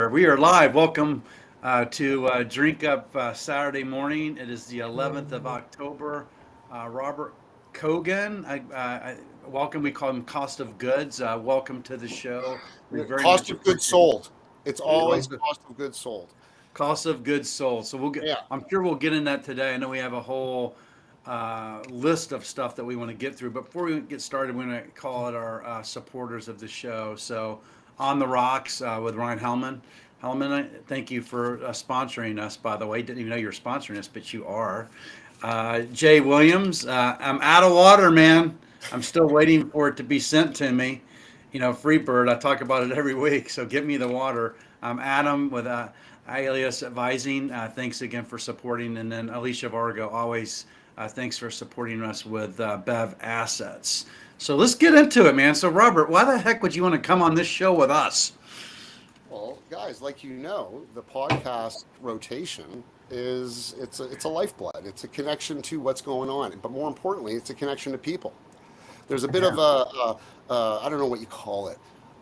We are live. Welcome to Drink Up Saturday morning. It is the 11th of October. Robert Kogan, welcome. We call him Cost of Goods. Welcome to the show. We very Cost much of goods appreciate sold. It's always cost of, cost of goods sold. cost of goods sold. So we'll get. Yeah. I'm sure we'll get in that today. I know we have a whole list of stuff that we want to get through. But before we get started, we're going to call it our supporters of the show. So, On the Rocks with Ryan Hellman. Hellman, thank you for sponsoring us, by the way. Didn't even know you were sponsoring us, but you are. Jay Williams, I'm out of water, man. I'm still waiting for it to be sent to me. Freebird, I talk about it every week, so get me the water. Adam with Alias Advising. Thanks again for supporting. And then Alicia Vargo, always thanks for supporting us with Bev Assets. So let's get into it, man. So, Robert, why the heck would you want to come on this show with us? Well, guys, like the podcast rotation it's a lifeblood. It's a connection to what's going on, but more importantly, it's a connection to people. There's a bit of I don't know what you call it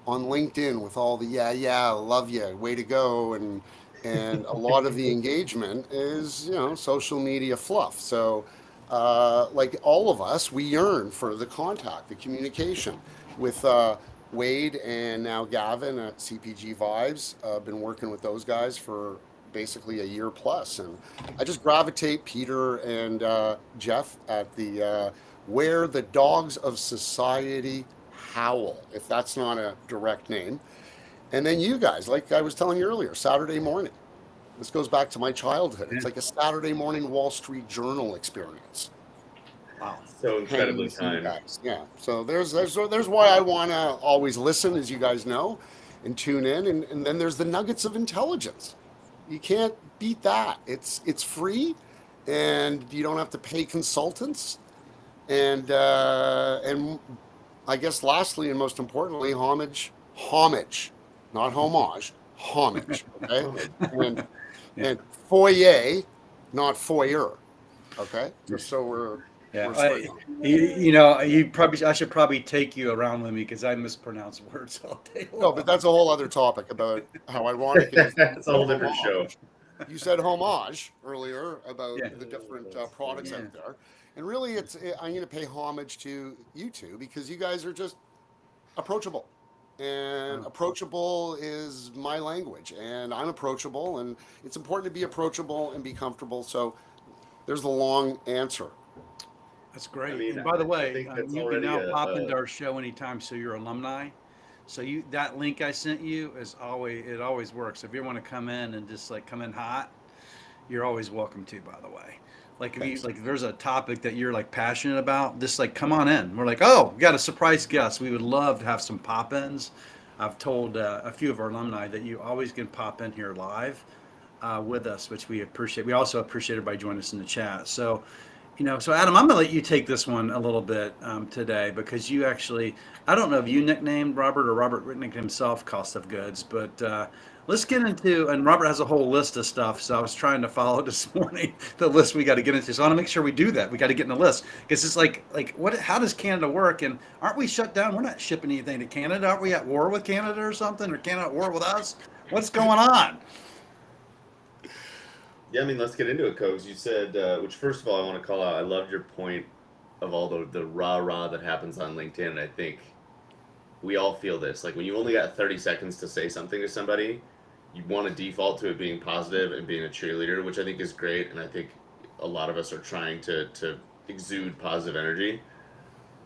on LinkedIn with all the yeah, love you, way to go, and a lot of the engagement is social media fluff. So like all of us, we yearn for the contact, the communication with Wade and now Gavin at CPG Vibes. I've been working with those guys for basically a year plus, and I just gravitate Peter and Jeff at the Where the Dogs of Society Howl, if that's not a direct name. And then you guys, like I was telling you earlier, Saturday morning. This goes back to my childhood. It's like a Saturday morning Wall Street Journal experience. Wow. So Hanging incredibly with you timed. guys. Yeah. So there's why I want to always listen, as you guys know, and tune in. And then there's the nuggets of intelligence. You can't beat that. It's free, and you don't have to pay consultants. And I guess lastly and most importantly, homage, not homage, homage. Okay, and Yeah. and foyer, not foyer. Okay, just so Yeah, we're straight on. I should probably take you around with me because I mispronounce words all day No, but long. that's a whole other topic about how ironic it is. It's a whole different show. Homage. You said homage earlier about Yeah, the different products yeah, out there, and really, I'm going to pay homage to you two because you guys are just approachable, and oh, approachable is my language, and I'm approachable, and it's important to be approachable and be comfortable. So there's the long answer. that's I great. mean, And by the I way, think that's you can already now pop a into our show anytime. So you're alumni. So that link I sent you is always works. If you want to come in and just like come in hot, you're always welcome to. By the way, Thanks. if there's a topic that you're like passionate about, just like come on in. We're like, oh, we got a surprise guest. We would love to have some pop-ins. I've told a few of our alumni that you always can pop in here live with us, which we appreciate. We also appreciate everybody joining us in the chat. So, so Adam, I'm gonna let you take this one a little bit today because you actually, I don't know if you nicknamed Robert or Robert nicknamed himself Cost of Goods, but let's get into, and Robert has a whole list of stuff. So I was trying to follow this morning the list we got to get into. So I want to make sure we do that. We got to get in the list because it's like what? How does Canada work? And aren't we shut down? We're not shipping anything to Canada. Aren't we at war with Canada or something? Or Canada at war with us? What's going on? Yeah, I mean, let's get into it, Cogs. You said, which first of all, I want to call out. I loved your point of all the rah that happens on LinkedIn. And I think we all feel this. Like when you only got 30 seconds to say something to somebody, you want to default to it being positive and being a cheerleader, which I think is great. And I think a lot of us are trying to exude positive energy.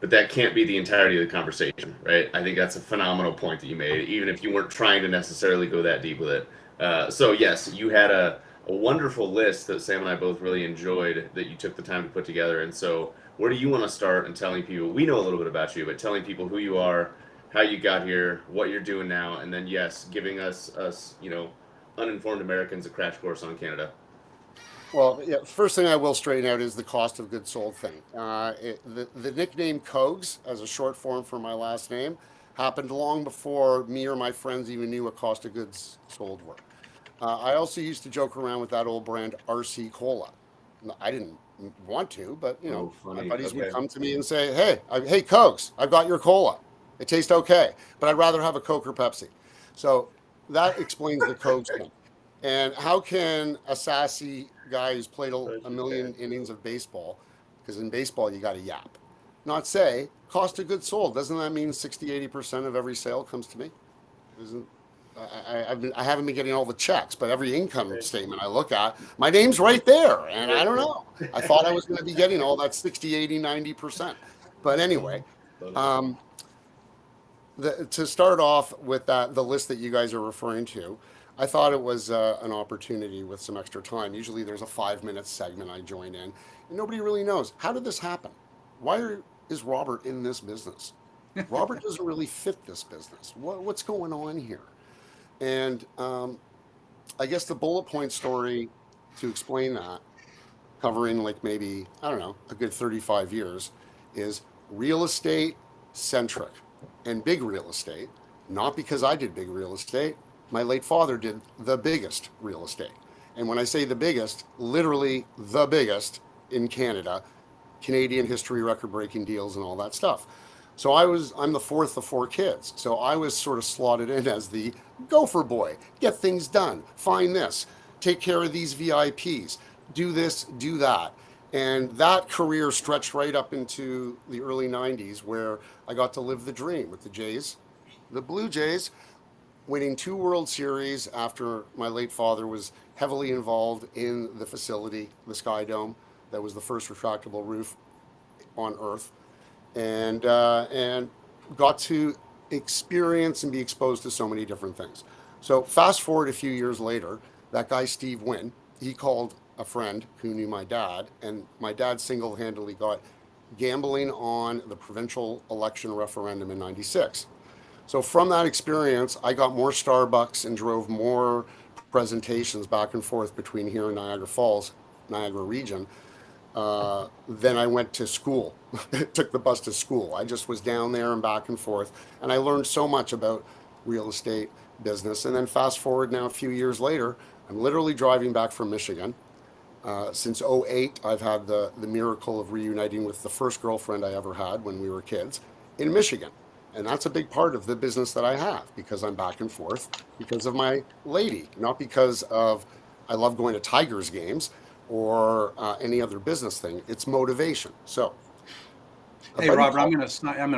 But that can't be the entirety of the conversation, right? I think that's a phenomenal point that you made, even if you weren't trying to necessarily go that deep with it. So yes, you had a wonderful list that Sam and I both really enjoyed that you took the time to put together. And so where do you want to start in telling people, we know a little bit about you, but telling people who you are, how you got here, what you're doing now, and then yes, giving us uninformed Americans a crash course on Canada. Well, yeah, first thing I will straighten out is the cost of goods sold thing. The nickname Cogs, as a short form for my last name, happened long before me or my friends even knew what cost of goods sold were. I also used to joke around with that old brand RC Cola. No, I didn't want to, but Oh, my funny. buddies would Okay. come to me and say, "Hey, Cogs, I've got your cola. It tastes okay, but I'd rather have a Coke or Pepsi." So that explains the Coke thing. And how can a sassy guy who's played a million innings of baseball, because in baseball you got to yap, not say cost of goods sold? Doesn't that mean 60-80% of every sale comes to me? Isn't I haven't been getting all the checks, but every income statement I look at, my name's right there. And I don't know. I thought I was going to be getting all that 60, 80, 90%. But anyway, to start off with the list that you guys are referring to, I thought it was an opportunity with some extra time. Usually there's a 5-minute segment I join in, and nobody really knows. How did this happen? Why is Robert in this business? Robert doesn't really fit this business. What's going on here? And I guess the bullet point story to explain that, covering like maybe, I don't know, a good 35 years, is real estate centric and big real estate. Not because I did big real estate. My late father did the biggest real estate. And when I say the biggest, literally the biggest in Canada, Canadian history, record-breaking deals and all that stuff. So I'm the fourth of 4 kids. So I was sort of slotted in as the gopher boy, get things done, find this, take care of these VIPs, do this, do that. And that career stretched right up into the early 90s, where I got to live the dream with the Jays, the Blue Jays, winning 2 World Series after my late father was heavily involved in the facility, the Sky Dome, that was the first retractable roof on Earth, and got to experience and be exposed to so many different things. So fast forward a few years later, that guy Steve Wynn, he called a friend who knew my dad, and my dad single-handedly got gambling on the provincial election referendum in '96. So from that experience, I got more Starbucks and drove more presentations back and forth between here and Niagara Falls, Niagara region, then I went to school, took the bus to school. I just was down there and back and forth. And I learned so much about real estate business. And then fast forward now a few years later, I'm literally driving back from Michigan. Since '08, I've had the miracle of reuniting with the first girlfriend I ever had when we were kids in Michigan. And that's a big part of the business that I have, because I'm back and forth because of my lady, not because of I love going to Tigers games or any other business thing. It's motivation. So, hey Robert, I'm gonna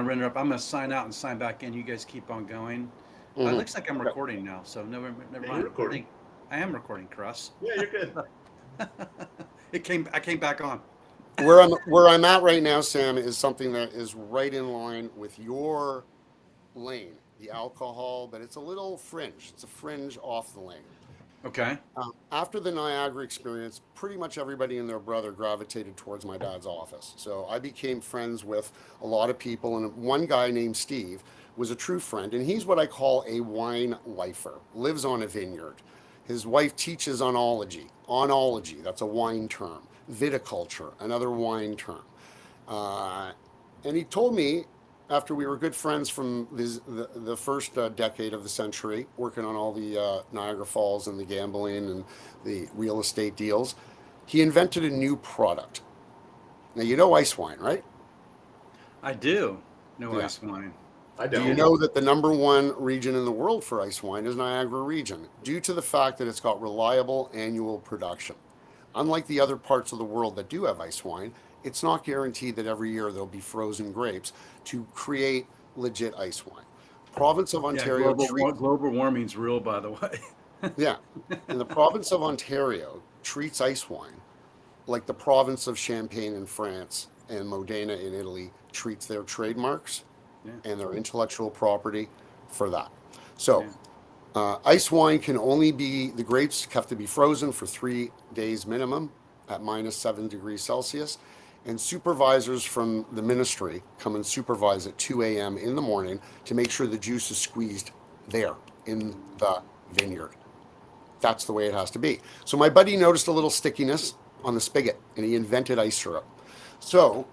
interrupt. I'm gonna sign out and sign back in. You guys keep on going. It looks like I'm recording now, so never mind. Recording. I am recording, Cross. Yeah, you're good. I came back on. Where I'm at right now, Sam, is something that is right in line with your lane, the alcohol, but it's a little fringe. It's a fringe off the lane. Okay. After the Niagara experience, pretty much everybody and their brother gravitated towards my dad's office. So I became friends with a lot of people, and one guy named Steve was a true friend, and he's what I call a wine lifer, lives on a vineyard. His wife teaches oenology. Oenology, that's a wine term. Viticulture, another wine term. And he told me, after we were good friends from the first decade of the century, working on all the Niagara Falls and the gambling and the real estate deals, he invented a new product. Now, you know ice wine, right? I do know ice wine. I Do don't. you know that the #1 region in the world for ice wine is Niagara region, due to the fact that it's got reliable annual production? Unlike the other parts of the world that do have ice wine, it's not guaranteed that every year there'll be frozen grapes to create legit ice wine. Province of Ontario. Global warming's real, by the way. Yeah. And the province of Ontario treats ice wine like the province of Champagne in France and Modena in Italy treats their trademarks and their intellectual property for that. So ice wine can only be, the grapes have to be frozen for 3 days minimum at -7 degrees Celsius. And supervisors from the ministry come and supervise at 2 a.m. in the morning to make sure the juice is squeezed there in the vineyard. That's the way it has to be. So my buddy noticed a little stickiness on the spigot, and he invented ice syrup. So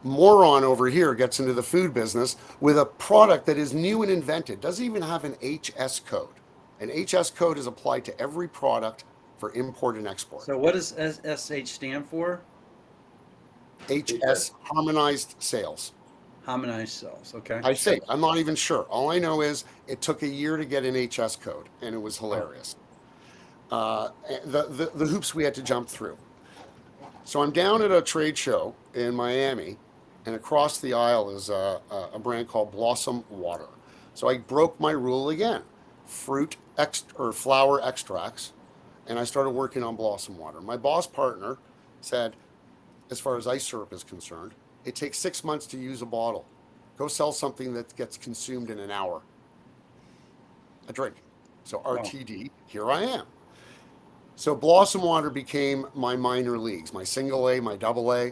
moron over here gets into the food business with a product that is new and invented, doesn't even have an HS code. An HS code is applied to every product for import and export. So what does SH stand for? HS, harmonized sales. How many cells? Okay. I think. I'm not even sure. All I know is it took a year to get an HS code, and it was hilarious. The hoops we had to jump through. So I'm down at a trade show in Miami, and across the aisle is a brand called Blossom Water. So I broke my rule again, flower extracts, and I started working on Blossom Water. My boss partner said, as far as ice syrup is concerned, it takes 6 months to use a bottle. Go sell something that gets consumed in an hour. A drink. So RTD, here I am. So Blossom Water became my minor leagues, my single A, my double A,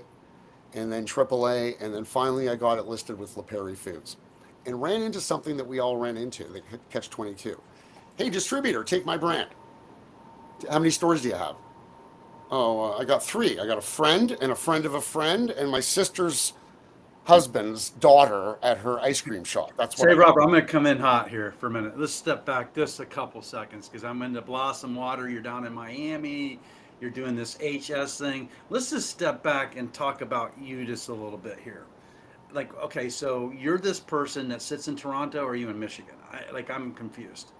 and then triple A, and then finally I got it listed with La Prairie Foods. And ran into something that we all ran into, the catch-22. Hey, distributor, take my brand. How many stores do you have? Oh, I got 3. I got a friend and a friend of a friend and my sister's husband's daughter at her ice cream shop. That's what Say, Robert, I'm going to come in hot here for a minute. Let's step back just a couple seconds because I'm into Blossom Water. You're down in Miami. You're doing this HS thing. Let's just step back and talk about you just a little bit here. Like, okay, so you're this person that sits in Toronto, or are you in Michigan? I'm confused.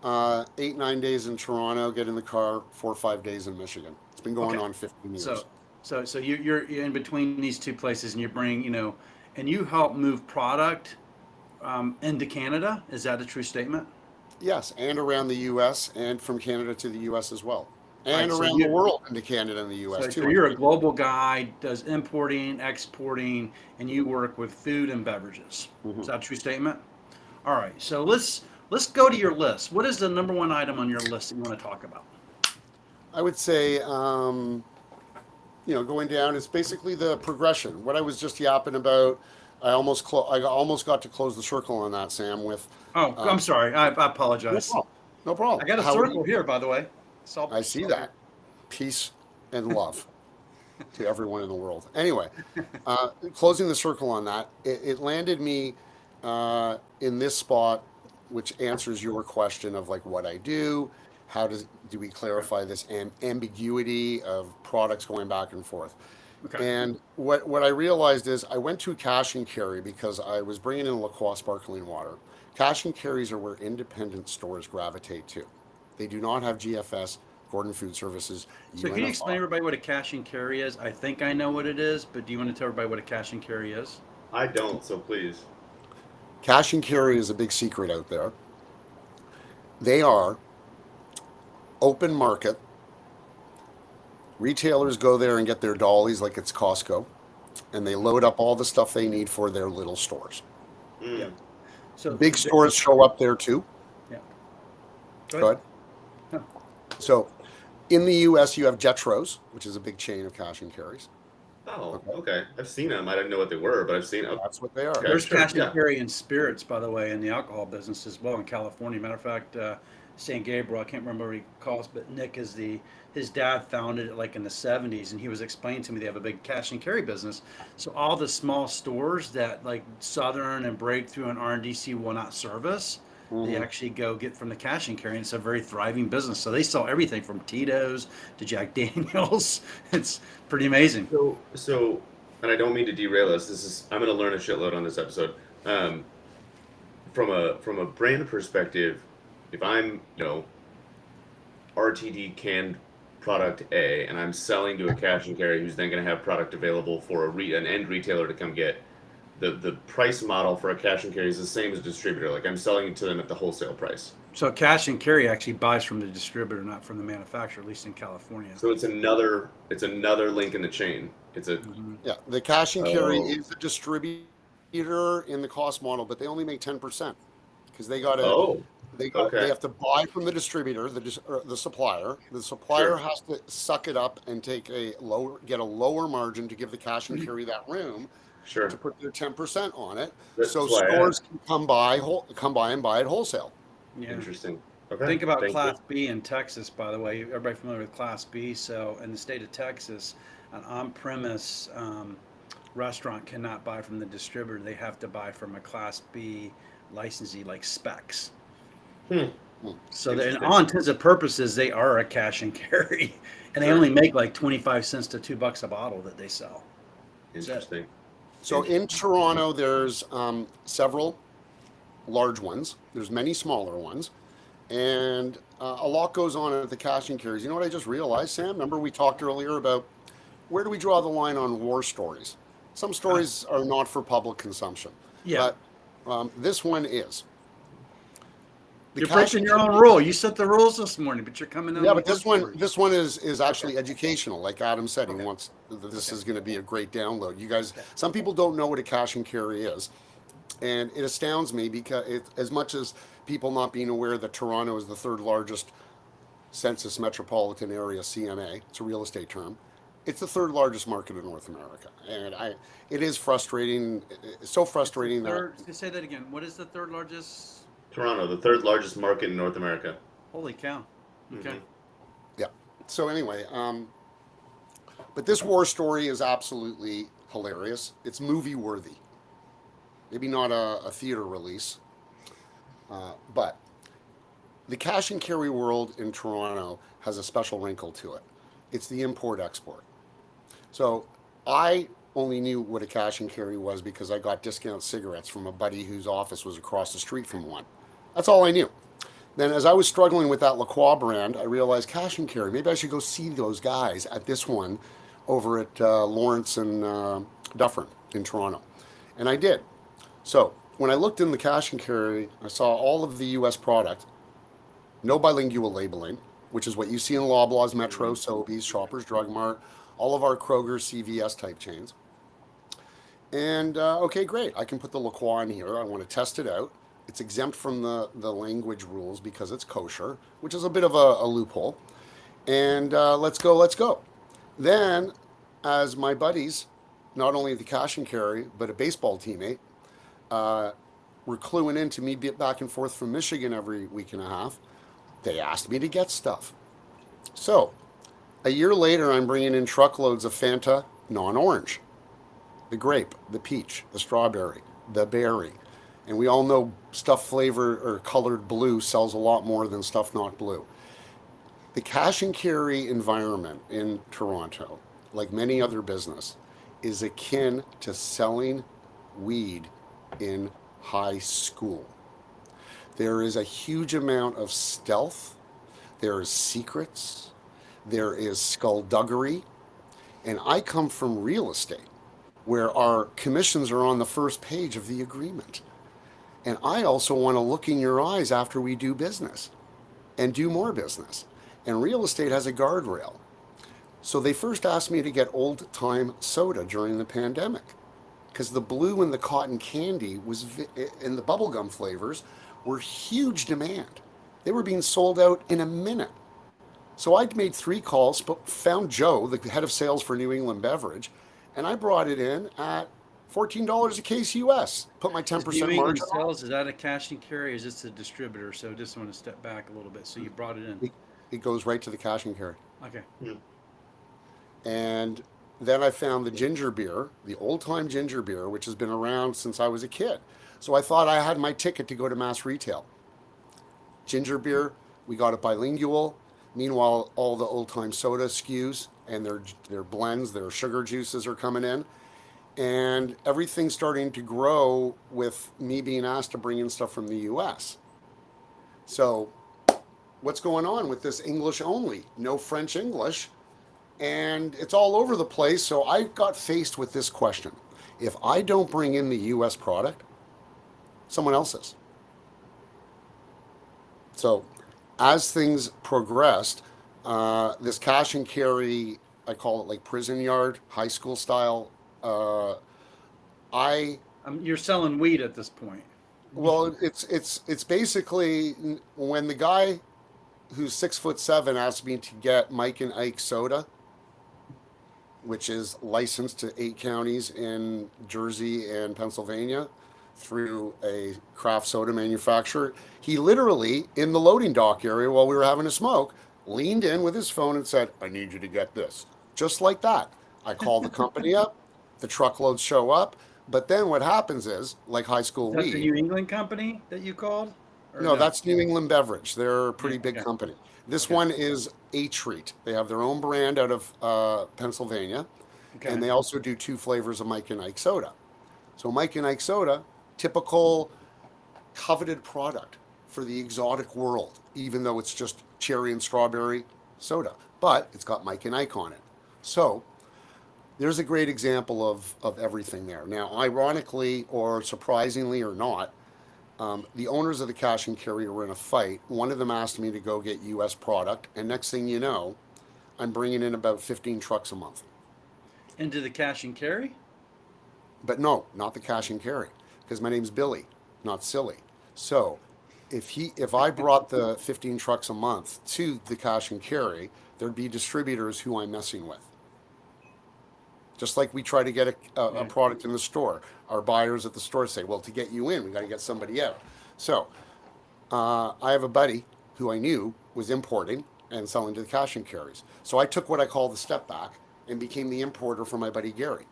8-9 days in Toronto, get in the car, 4 or 5 days in Michigan. It's been going on 15 years. So you're in between these two places, and you bring, and you help move product into Canada. Is that a true statement? Yes, and around the U.S. and from Canada to the U.S. as well, and Right, around the world into Canada and the U.S. too. So you're a global guy, does importing, exporting, and you work with food and beverages. Is that a true statement? All right. So let's go to your list. What is the number one item on your list that you want to talk about? I would say, going down is basically the progression. What I was just yapping about. I almost got to close the circle on that, Sam. With I'm sorry. I apologize. No problem. I got a circle here, by the way. I see that. Peace and love to everyone in the world. Anyway, closing the circle on that, it landed me in this spot, which answers your question of like what I do. How do we clarify this ambiguity of products going back and forth? Okay. And what I realized is I went to cash and carry because I was bringing in La Croix sparkling water. Cash and carries are where independent stores gravitate to. They do not have GFS, Gordon Food Services. So can you explain to everybody what a cash and carry is? I think I know what it is, but do you want to tell everybody what a cash and carry is? I don't, so please. Cash and carry is a big secret out there. They are open market. Retailers go there and get their dollies like it's Costco, and they load up all the stuff they need for their little stores. Yeah. So big stores show up there too. Yeah. Go ahead. So in the U.S., you have Jetros, which is a big chain of cash and carries. Oh, okay. I've seen them. I didn't know what they were, but I've seen them. That's what they are. Okay, There's cash and carry in spirits, by the way, in the alcohol business as well in California. Matter of fact, St. Gabriel, I can't remember what he calls, but Nick is his dad founded it like in the 70s, and he was explaining to me they have a big cash and carry business. So all the small stores that like Southern and Breakthrough and R&DC will not service, they actually go get from the cash and carry. And it's a very thriving business. So they sell everything from Tito's to Jack Daniels. It's pretty amazing. So, and I don't mean to derail us. I'm going to learn a shitload on this episode. From a brand perspective, if I'm, RTD canned product A, and I'm selling to a cash and carry who's then going to have product available for an end retailer to come get, the price model for a cash and carry is the same as a distributor. Like I'm selling it to them at the wholesale price. So cash and carry actually buys from the distributor, not from the manufacturer, at least in California. So it's another link in the chain. The cash and carry is a distributor in the cost model, but they only make 10% because they got to. They have to buy from the distributor, the supplier. The supplier has to suck it up and get a lower margin to give the cash and carry that room. Sure. To put their 10% on it, That's so stores can come by and buy it wholesale. Yeah. Interesting. Okay. Think about Class B in Texas, by the way. Everybody familiar with Class B? So in the state of Texas, an on-premise restaurant cannot buy from the distributor. They have to buy from a Class B licensee like Specs. So in all intents and purposes, they are a cash and carry, and they only make like 25 cents to $2 a bottle that they sell. Interesting. So in Toronto, there's several large ones. There's many smaller ones, and a lot goes on at the cash and carries. You know what I just realized, Sam? Remember we talked earlier about where do we draw the line on war stories? Some stories are not for public consumption, Yeah. but this one is. The You're cash breaking and your own carry- rule. You set the rules this morning, but you're coming in. Yeah, with but this war one, stories. this one is actually educational. Like Adam said, he Okay. wants this is going to be a great download. You guys, some people don't know what a cash and carry is, and it astounds me because as much as people not being aware that Toronto is the third largest census metropolitan area (CMA), it's a real estate term. It's the third largest market in North America, and it is frustrating. It's so frustrating that Third, say that again. What is the third largest? Toronto, the third largest market in North America. Holy cow. Okay. Mhm. yeah. So anyway, but this war story is absolutely hilarious. It's movie worthy. Maybe not a theater release, but the cash and carry world in Toronto has a special wrinkle to it. It's the import export. So I only knew what a cash and carry was because I got discount cigarettes from a buddy whose office was across the street from one. That's all I knew. Then, as I was struggling with that La Croix brand, I realized cash and carry. Maybe I should go see those guys at this one over at Lawrence and Dufferin in Toronto. And I did. So, when I looked in the cash and carry, I saw all of the US product, no bilingual labeling, which is what you see in Loblaws, Metro, Sobeys, Shoppers Drug Mart, all of our Kroger, CVS type chains. And okay, great. I can put the La Croix in here. I want to test it out. It's exempt from the language rules because it's kosher, which is a bit of a loophole. And let's go, let's go. Then, as my buddies, not only the cash and carry, but a baseball teammate, were cluing in to me back and forth from Michigan every week and a half, they asked me to get stuff. So, a year later, I'm bringing in truckloads of Fanta non-orange, the grape, the peach, the strawberry, the berry. And we all know stuff flavored or colored blue sells a lot more than stuff not blue. The cash and carry environment in Toronto, like many other business, is akin to selling weed in high school. There is a huge amount of stealth. There is secrets. There is skullduggery. And I come from real estate, where our commissions are on the first page of the agreement. And I also want to look in your eyes after we do business and do more business. And real estate has a guardrail. So they first asked me to get old time soda during the pandemic because the blue and the cotton candy and the bubblegum flavors were huge demand. They were being sold out in a minute. So I made 3 calls, found Joe, the head of sales for New England Beverage, and I brought it in at $14 a case US. Put my 10% New England margin on. Sales, is that a cash and carry? Or is this a distributor? So just want to step back a little bit. So you brought it in. It goes right to the cash and carry. Okay. And then I found the ginger beer, the old time ginger beer, which has been around since I was a kid. So I thought I had my ticket to go to mass retail. Ginger beer, we got it bilingual. Meanwhile, all the old time soda SKUs and their blends, their sugar juices are coming in. And everything's starting to grow with me being asked to bring in stuff from the US. So what's going on with this English only? No French English. And it's all over the place. So I got faced with this question. If I don't bring in the US product, someone else is. So as things progressed, this cash and carry, I call it like prison yard, high school style. You're selling weed at this point. Well, it's basically when the guy who's 6'7" asked me to get Mike and Ike soda, which is licensed to 8 counties in Jersey and Pennsylvania through a craft soda manufacturer. He literally, in the loading dock area while we were having a smoke, leaned in with his phone and said, I need you to get this. Just like that. I call the company up, the truckloads show up, but then what happens is, like high school Is that weed. the New England company that you called? Or No, that's New England Beverage. They're a pretty Yeah, big okay. company. This Okay. one is A Treat. They have their own brand out of Pennsylvania, Okay. and they also do 2 flavors of Mike and Ike soda. So Mike and Ike soda, typical coveted product for the exotic world, even though it's just cherry and strawberry soda, but it's got Mike and Ike on it. So there's a great example of everything there. Now, ironically or surprisingly or not, the owners of the cash and carry were in a fight. One of them asked me to go get U.S. product, and next thing you know, I'm bringing in about 15 trucks a month. Into the cash and carry? But no, not the cash and carry, because my name's Billy, not Silly. So if I brought the 15 trucks a month to the cash and carry, there'd be distributors who I'm messing with. Just like we try to get a product in the store, our buyers at the store say, well, to get you in, we got to get somebody out. So I have a buddy who I knew was importing and selling to the cash and carries. So I took what I call the step back and became the importer for my buddy Gary.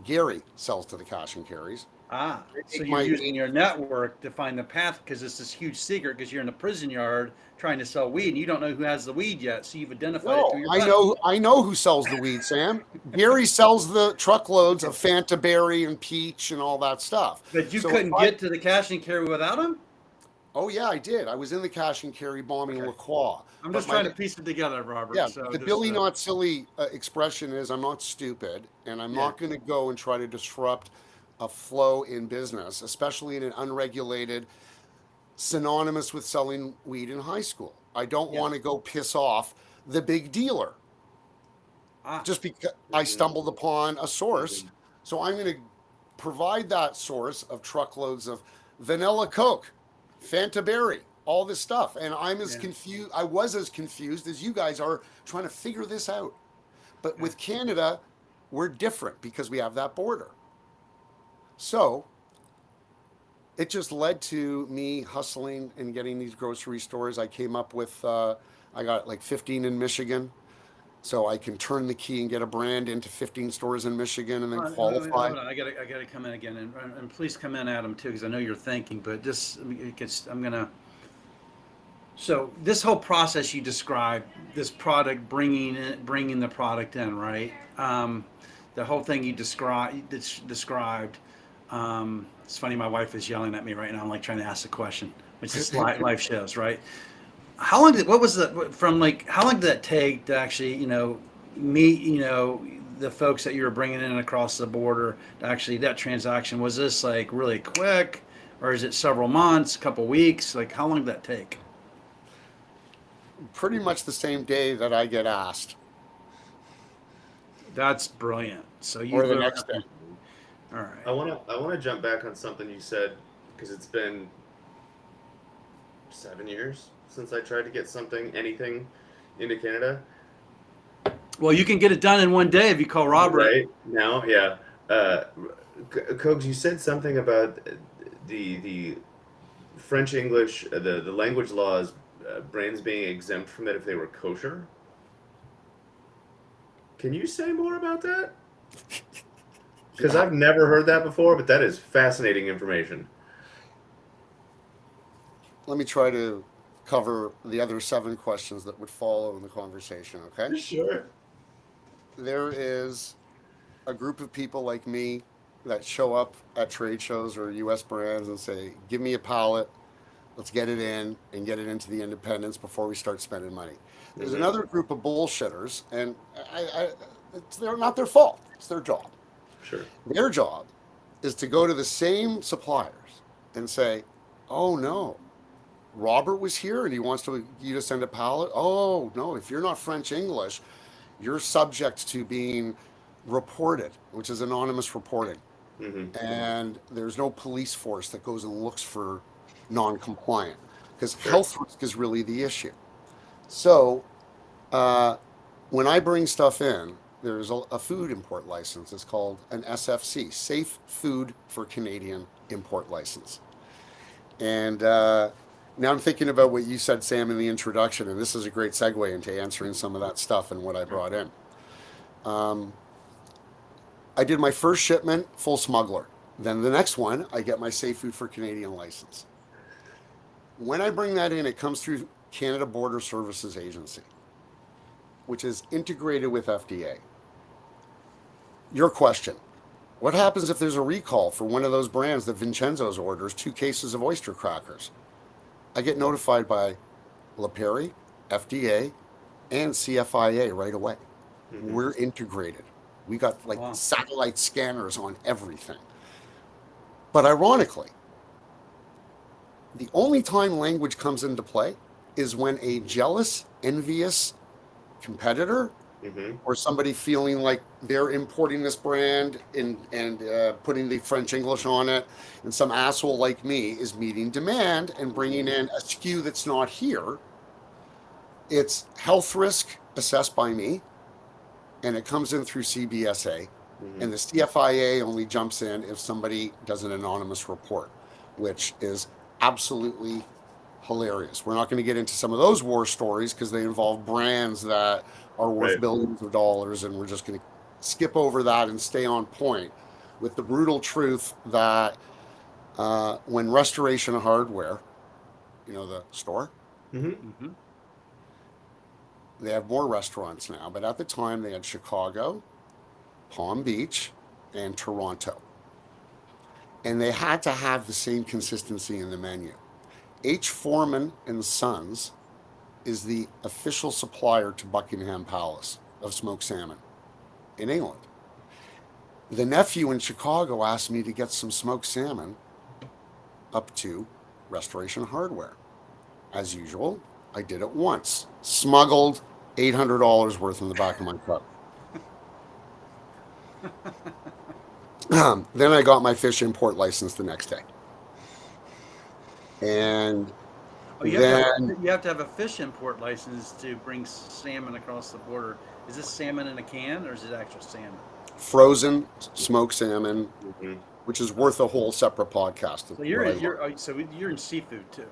Gary sells to the cash and carries. Ah, so you're using your network to find the path, because it's this huge secret, because you're in the prison yard trying to sell weed and you don't know who has the weed yet. So you've identified it through your I know who sells the weed, Sam. Gary sells the truckloads of Fanta Berry and Peach and all that stuff. But you couldn't get to the cash and carry without him? Oh yeah, I did. I was in the cash and carry bombing La Croix. I'm just trying to piece it together, Robert. Yeah, so the Billy Not Silly expression is I'm not stupid, and I'm not going to go and try to disrupt a flow in business, especially in an unregulated, synonymous with selling weed in high school. I don't want to go piss off the big dealer just because I stumbled upon a source. So I'm going to provide that source of truckloads of vanilla Coke, Fanta Berry, all this stuff. And I'm as confused. I was as confused as you guys are trying to figure this out. But with Canada, we're different because we have that border. So it just led to me hustling and getting these grocery stores. I came up with, I got like 15 in Michigan. So I can turn the key and get a brand into 15 stores in Michigan and then qualify. I gotta come in again, and please come in, Adam, too, because I know you're thinking. But just I'm gonna. So this whole process you described, this product bringing the product in, right? The whole thing you described. It's funny, my wife is yelling at me right now. I'm like trying to ask a question, which is live shows, right? How long did that take to actually, meet, the folks that you were bringing in across the border to actually that transaction? Was this like really quick, or is it several months, a couple weeks? Like, how long did that take? Pretty much the same day that I get asked. That's brilliant. So or the next day. All right. I want to jump back on something you said, because it's been 7 years since I tried to get anything into Canada. Well, you can get it done in one day if you call Robert. Right now, yeah. Cogs, you said something about the French English, the language laws, brands being exempt from it if they were kosher. Can you say more about that? Because I've never heard that before, but that is fascinating information. Let me try to cover the other 7 questions that would follow in the conversation, okay? Sure. There is a group of people like me that show up at trade shows or U.S. brands and say, give me a pallet, let's get it in and get it into the independents before we start spending money. There's another group of bullshitters, and they're not their fault. It's their job. Sure. Their job is to go to the same suppliers and say, oh no, Robert was here and he wants you to send a pallet. Oh no, if you're not French English, you're subject to being reported, which is anonymous reporting. And there's no police force that goes and looks for non-compliant, because health risk is really the issue. So when I bring stuff in, there's a food import license. It's called an SFC, Safe Food for Canadian Import License. And now I'm thinking about what you said, Sam, in the introduction, and this is a great segue into answering some of that stuff and what I brought in. I did my first shipment, full smuggler. Then the next one, I get my Safe Food for Canadian license. When I bring that in, it comes through Canada Border Services Agency, which is integrated with FDA. Your question, What happens if there's a recall for one of those brands that Vincenzo's orders 2 cases of oyster crackers? I get notified by LaPerry, FDA, and CFIA right away. Mhm. We're integrated. We got like Wow. satellite scanners on everything. But ironically, the only time language comes into play is when a jealous, envious competitor Mhm. or somebody feeling like they're importing this brand and putting the French English on it, and some asshole like me is meeting demand and bringing in a SKU that's not here. It's health risk assessed by me, and it comes in through CBSA, Mhm. and the CFIA only jumps in if somebody does an anonymous report, which is absolutely hilarious. We're not going to get into some of those war stories because they involve brands that are worth Right. billions of dollars, and we're just going to skip over that and stay on point with the brutal truth that when Restoration Hardware, you know, the store, Mhm. Mm-hmm. they have more restaurants now, but at the time they had Chicago, Palm Beach, and Toronto. And they had to have the same consistency in the menu. H. Foreman and Sons is the official supplier to Buckingham Palace of smoked salmon in England. The nephew in Chicago asked me to get some smoked salmon up to Restoration Hardware. As usual, I did it once. Smuggled $800 worth in the back of my truck. Then I got my fish import license the next day. And Oh, you have to then have, you have to have a fish import license to bring salmon across the border. Is this salmon in a can or is it actual salmon? frozen smoked salmon, Mhm. which is worth a whole separate podcast. So What I love. you're in seafood too.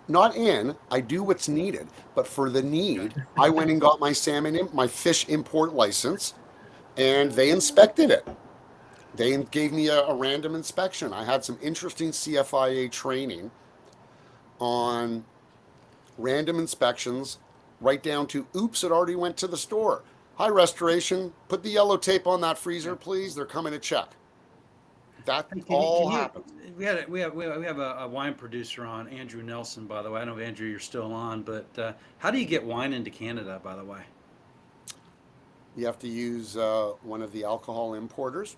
Not in, I do what's needed, but for the need, I went and got my my fish import license, and they inspected it. They gave me a random inspection. I had some interesting CFIA training on random inspections, right down to oops, it already went to the store. Hi, Restoration, put the yellow tape on that freezer, please. They're coming to check. That Hey, all can you? happens. We have a wine producer on, Andrew Nelson. By the way, I don't know if Andrew you're still on, but how do you get wine into Canada? By the way. You have to use one of the alcohol importers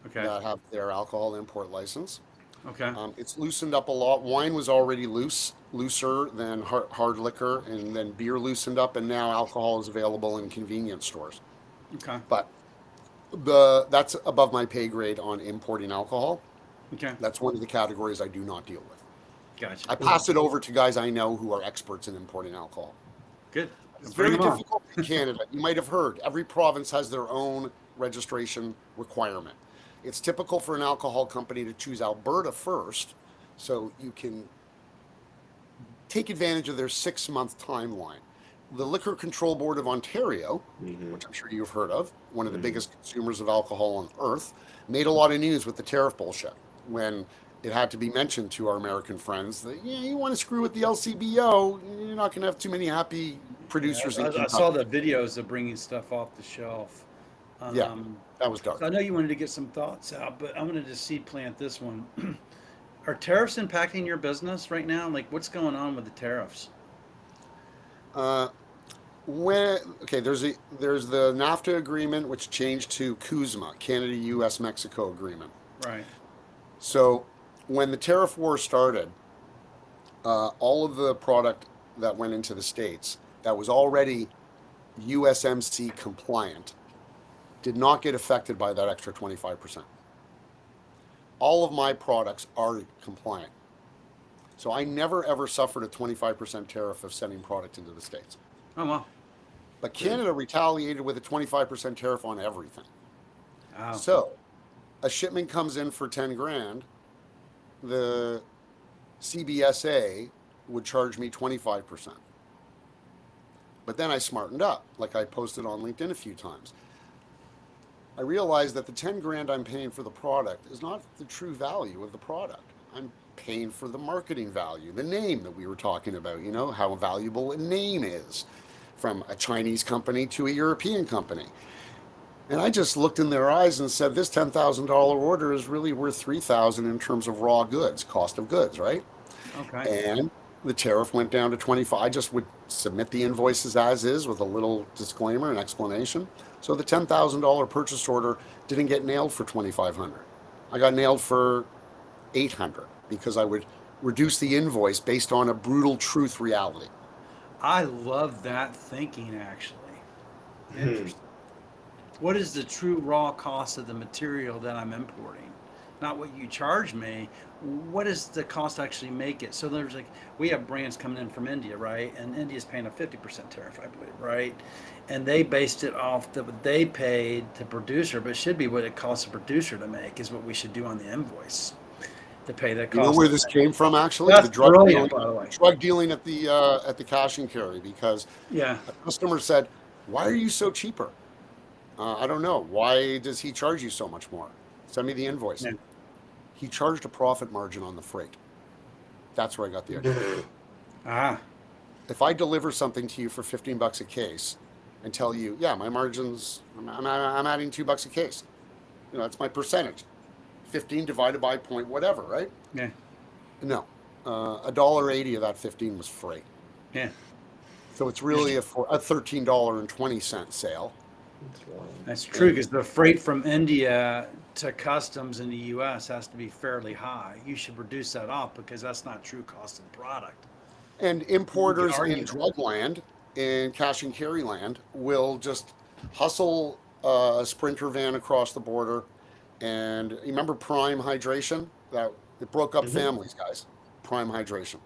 Okay. that have their alcohol import license. Okay. It's loosened up a lot. Wine was already looser than hard liquor, and then beer loosened up, and now alcohol is available in convenience stores. Okay. But that's above my pay grade on importing alcohol. Okay. That's one of the categories I do not deal with. Gotcha. I pass it over to guys I know who are experts in importing alcohol. Good. It's Bring very them on. difficult in Canada. You might have heard every province has their own registration requirement. It's typical for an alcohol company to choose Alberta first so you can take advantage of their 6-month timeline. The Liquor Control Board of Ontario, Mhm. which I'm sure you've heard of, one of the Mhm. biggest consumers of alcohol on earth, made a lot of news with the tariff bullshit when it had to be mentioned to our American friends that, yeah, you want to screw with the LCBO, you're not going to have too many happy Yeah, producers in I saw Kentucky. the videos of bringing stuff off the shelf. Yeah, Um, that was so dark. I know you wanted to get some thoughts out, but I'm going to just seed plant this one. Are tariffs impacting your business right now? Like, what's going on with the tariffs? Uh, when okay, there's the NAFTA agreement, which changed to CUSMA, Canada, U.S., Mexico agreement. Right. So when the tariff war started, all of the product that went into the states that was already USMC compliant did not get affected by that extra 25%. All of my products are compliant. So I never ever suffered a 25% tariff of sending product into the States. Oh well. But Canada retaliated with a 25% tariff on everything. Wow. So a shipment comes in for 10 grand, the CBSA would charge me 25%. But then I smartened up, like I posted on LinkedIn a few times. I realized that the 10 grand I'm paying for the product is not the true value of the product. I'm paying for the marketing value, the name that we were talking about, you know, how valuable a name is from a Chinese company to a European company. And I just looked in their eyes and said, this $10,000 order is really worth 3,000 in terms of raw goods, cost of goods, right? Okay. And the tariff went down to 25. I just would submit the invoices as is with a little disclaimer and explanation. So the $10,000 purchase order didn't get nailed for 2,500. I got nailed for 800 because I would reduce the invoice based on a brutal truth reality. I love that thinking, actually. Interesting. What is the true raw cost of the material that I'm importing? Not what you charge me. What is the cost to actually make it? So there's like, we have brands coming in from India, right? And India's paying a 50% tariff, I believe, right? And they based it off what they paid to producer, but it should be what it costs a producer to make is what we should do on the invoice to pay that You know cost. where this came from, actually? That's The drug brilliant, dealing, by the way. drug dealing at the cash and carry, because Yeah. a customer said, "Why are you so cheaper?" I don't know. Why does he charge you so much more? Send me the invoice. Yeah. He charged a profit margin on the freight. That's where I got the idea. Ah, If I deliver something to you for $15 a case and tell you, yeah, my margins, I'm adding $2 a case. You know, that's my percentage. 15 divided by point whatever, right? yeah, No, $1.80 of that 15 was freight. yeah. So it's really a $13.20 sale. That's true because the freight from India to customs in the U.S. has to be fairly high. You should reduce that off because that's not true cost of the product. And importers argue in that. drug land, in cash and carry land, will just hustle a Sprinter van across the border. And you remember Prime Hydration? That it broke up families, guys. Prime Hydration.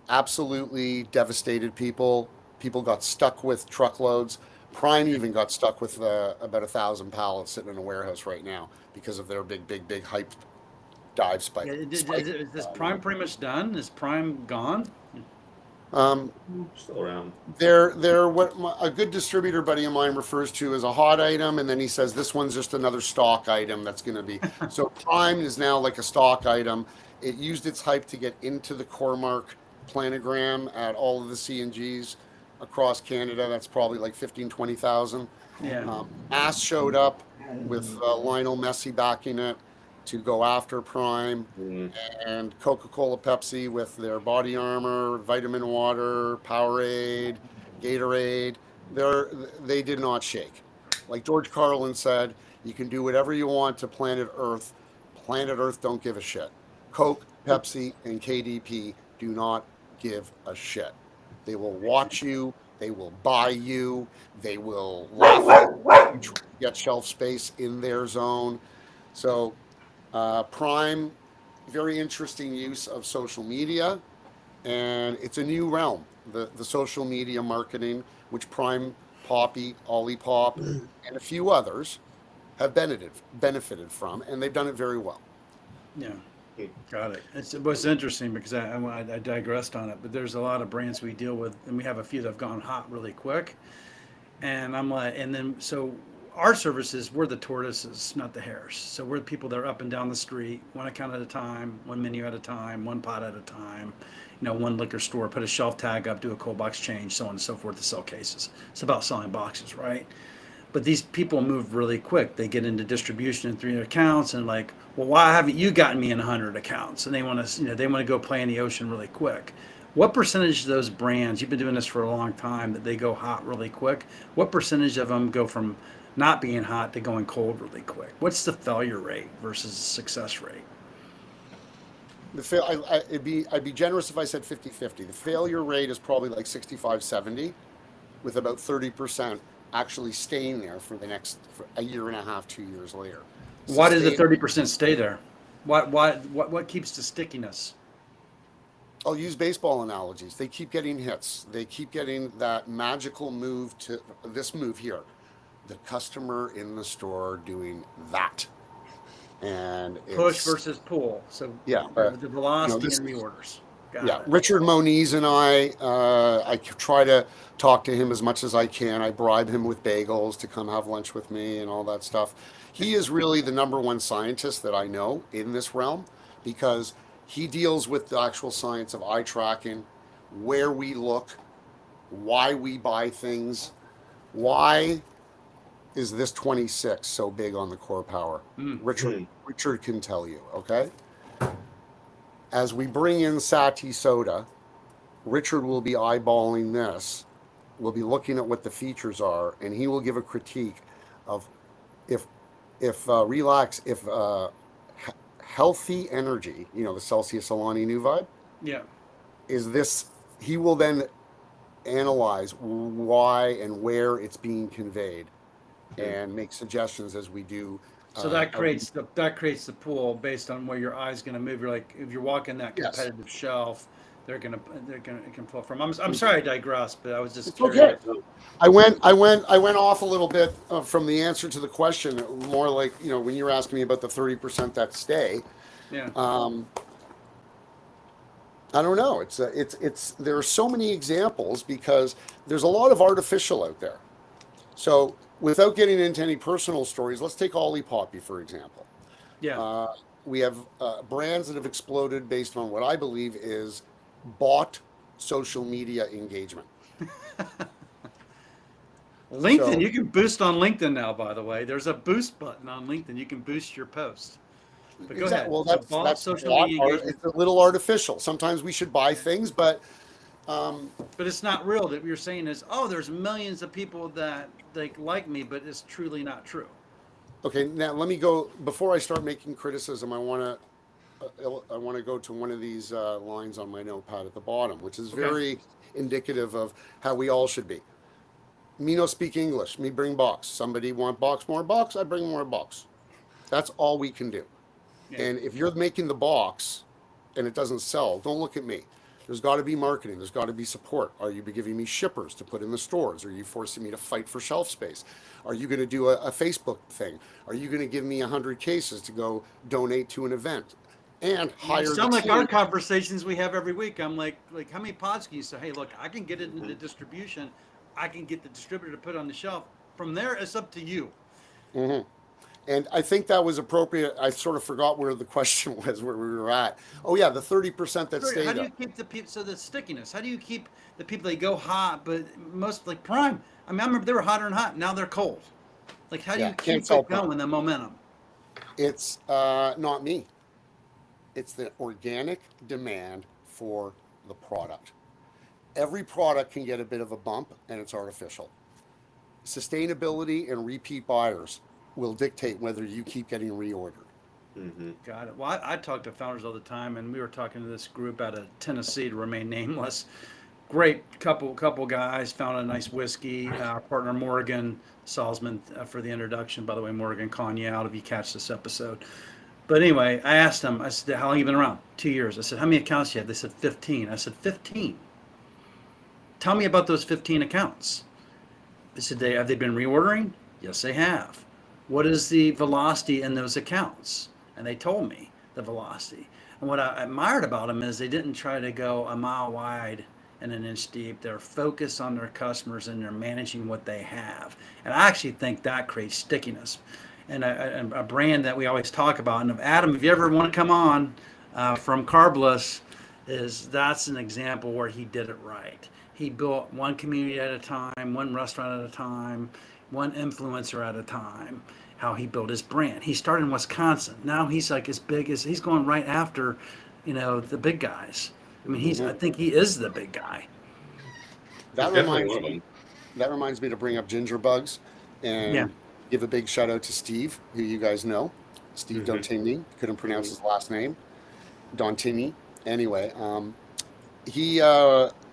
Absolutely devastated people. People got stuck with truckloads. Prime even got stuck with about 1,000 pallets sitting in a warehouse right now because of their big hype dive spike. Is this Prime pretty much done? Is Prime gone? Still around. They're what a good distributor buddy of mine refers to as a hot item, and then he says this one's just another stock item that's going to be. So Prime is now like a stock item. It used its hype to get into the Cormark planogram at all of the C&Gs across Canada. That's probably like 15, 20,000. Yeah. Ass showed up with Lionel Messi backing it to go after Prime, and Coca-Cola, Pepsi with their body armor, vitamin water, Powerade, Gatorade. They did not shake. Like George Carlin said, you can do whatever you want to planet Earth. Planet Earth don't give a shit. Coke, Pepsi, and KDP do not give a shit. They will watch you. They will buy you. They will laugh at you, get shelf space in their zone. So Prime, very interesting use of social media, and it's a new realm, the social media marketing, which Prime, Poppy, Olipop, and a few others have benefited from, and they've done it very well. Yeah. Got it. It was interesting because I digressed on it, but there's a lot of brands we deal with, and we have a few that have gone hot really quick. And I'm like, and then so our services, we're the tortoises, not the hares. So we're the people that are up and down the street, one account at a time, one menu at a time, one pot at a time. You know, one liquor store, put a shelf tag up, do a cold box change, so on and so forth to sell cases. It's about selling boxes, right? But these people move really quick. They get into distribution in 300 accounts and like, well, why haven't you gotten me in 100 accounts? And they want to, they want to go play in the ocean really quick. What percentage of those brands, you've been doing this for a long time, that they go hot really quick? What percentage of them go from not being hot to going cold really quick? What's the failure rate versus success rate? I'd be generous if I said 50-50. The failure rate is probably like 65-70, with about 30% actually staying there for for a year and a half, 2 years later. Why does the 30% stay there? What keeps the stickiness? I'll use baseball analogies. They keep getting hits. They keep getting that magical move to this move here. The customer in the store doing that. And Push versus pull. So yeah, the velocity this and reorders. Yeah, Richard Moniz and I try to talk to him as much as I can. I bribe him with bagels to come have lunch with me and all that stuff. He is really the number one scientist that I know in this realm, because he deals with the actual science of eye tracking, where we look, why we buy things, why is this 26 so big on the core power? Richard can tell you, okay? As we bring in Sati Soda, Richard will be eyeballing this. We'll be looking at what the features are, and he will give a critique of if healthy energy, you know, the Celsius Alani Nu vibe, Yeah. is this. He will then analyze why and where it's being conveyed, and make suggestions as we do. So that creates the pool based on where your eye's going to move. You're like, if you're walking that Yes. competitive shelf, it can pull from. I'm sorry I digress, but I was just It's curious. okay. I went off a little bit from the answer to the question. More like, you know, when you were asking me about the 30% that stay. Yeah. I don't know. It's there are so many examples because there's a lot of artificial out there. So without getting into any personal stories, let's take Ollie Poppy for example. Yeah. We have brands that have exploded based on what I believe is bought social media engagement. LinkedIn, So- you can boost on LinkedIn now, by the way. There's a boost button on LinkedIn. You can boost your post. But go ahead. Well, So that's bought social bought media art. engagement. It's a little artificial. Sometimes we should buy things, but But it's not real. That you're saying is, oh, there's millions of people that like me, but it's truly not true. okay. Now let me go before I start making criticism. I want to go to one of these lines on my notepad at the bottom, which is very indicative of how we all should be. Me no speak English. Me bring box. Somebody want more box. I bring more box. That's all we can do. Yeah. And if you're making the box and it doesn't sell, don't look at me. There's got to be marketing. There's got to be support. Are you giving me shippers to put in the stores? Are you forcing me to fight for shelf space? Are you going to do a Facebook thing? Are you going to give me 100 cases to go donate to an event? And hire You the sound like team? our conversations we have every week. I'm like how many pods can you say, hey, look, I can get it into the distribution. I can get the distributor to put it on the shelf. From there, it's up to you. Mm-hmm. And I think that was appropriate. I sort of forgot where the question was, where we were at. Oh yeah, the 30% that stayed How do up. you keep the people, so the stickiness, how do you keep the people that go hot, but most like Prime? I mean, I remember they were hotter and hot. Now they're cold. Like, how do Yeah, you can't keep sell it going, the momentum? It's not me. It's the organic demand for the product. Every product can get a bit of a bump, and it's artificial. Sustainability and repeat buyers will dictate whether you keep getting reordered. Got it. Well, I talk to founders all the time, and we were talking to this group out of Tennessee to remain nameless. Great couple guys, found a nice whiskey. Our partner Morgan Salzman for the introduction. By the way, Morgan, calling you out if you catch this episode. But anyway, I asked them, I said, how long have you been around? 2 years. I said, how many accounts do you have? They said 15. I said, 15? Tell me about those 15 accounts. They said, have they been reordering? Yes, they have. What is the velocity in those accounts? And they told me the velocity. And what I admired about them is they didn't try to go a mile wide and an inch deep. They're focused on their customers and they're managing what they have. And I actually think that creates stickiness. And a brand that we always talk about, and Adam, if you ever want to come on from Carbless, that's an example where he did it right. He built one community at a time, one restaurant at a time, one influencer at a time, how he built his brand. He started in Wisconsin. Now he's like as big as, he's going right after, the big guys. I mean, I think he is the big guy. That Definitely reminds one of me. them. That reminds me to bring up Ginger Bugs and give a big shout out to Steve, who you guys know, Steve Dontigny. Couldn't pronounce his last name, Dontigny. Anyway, he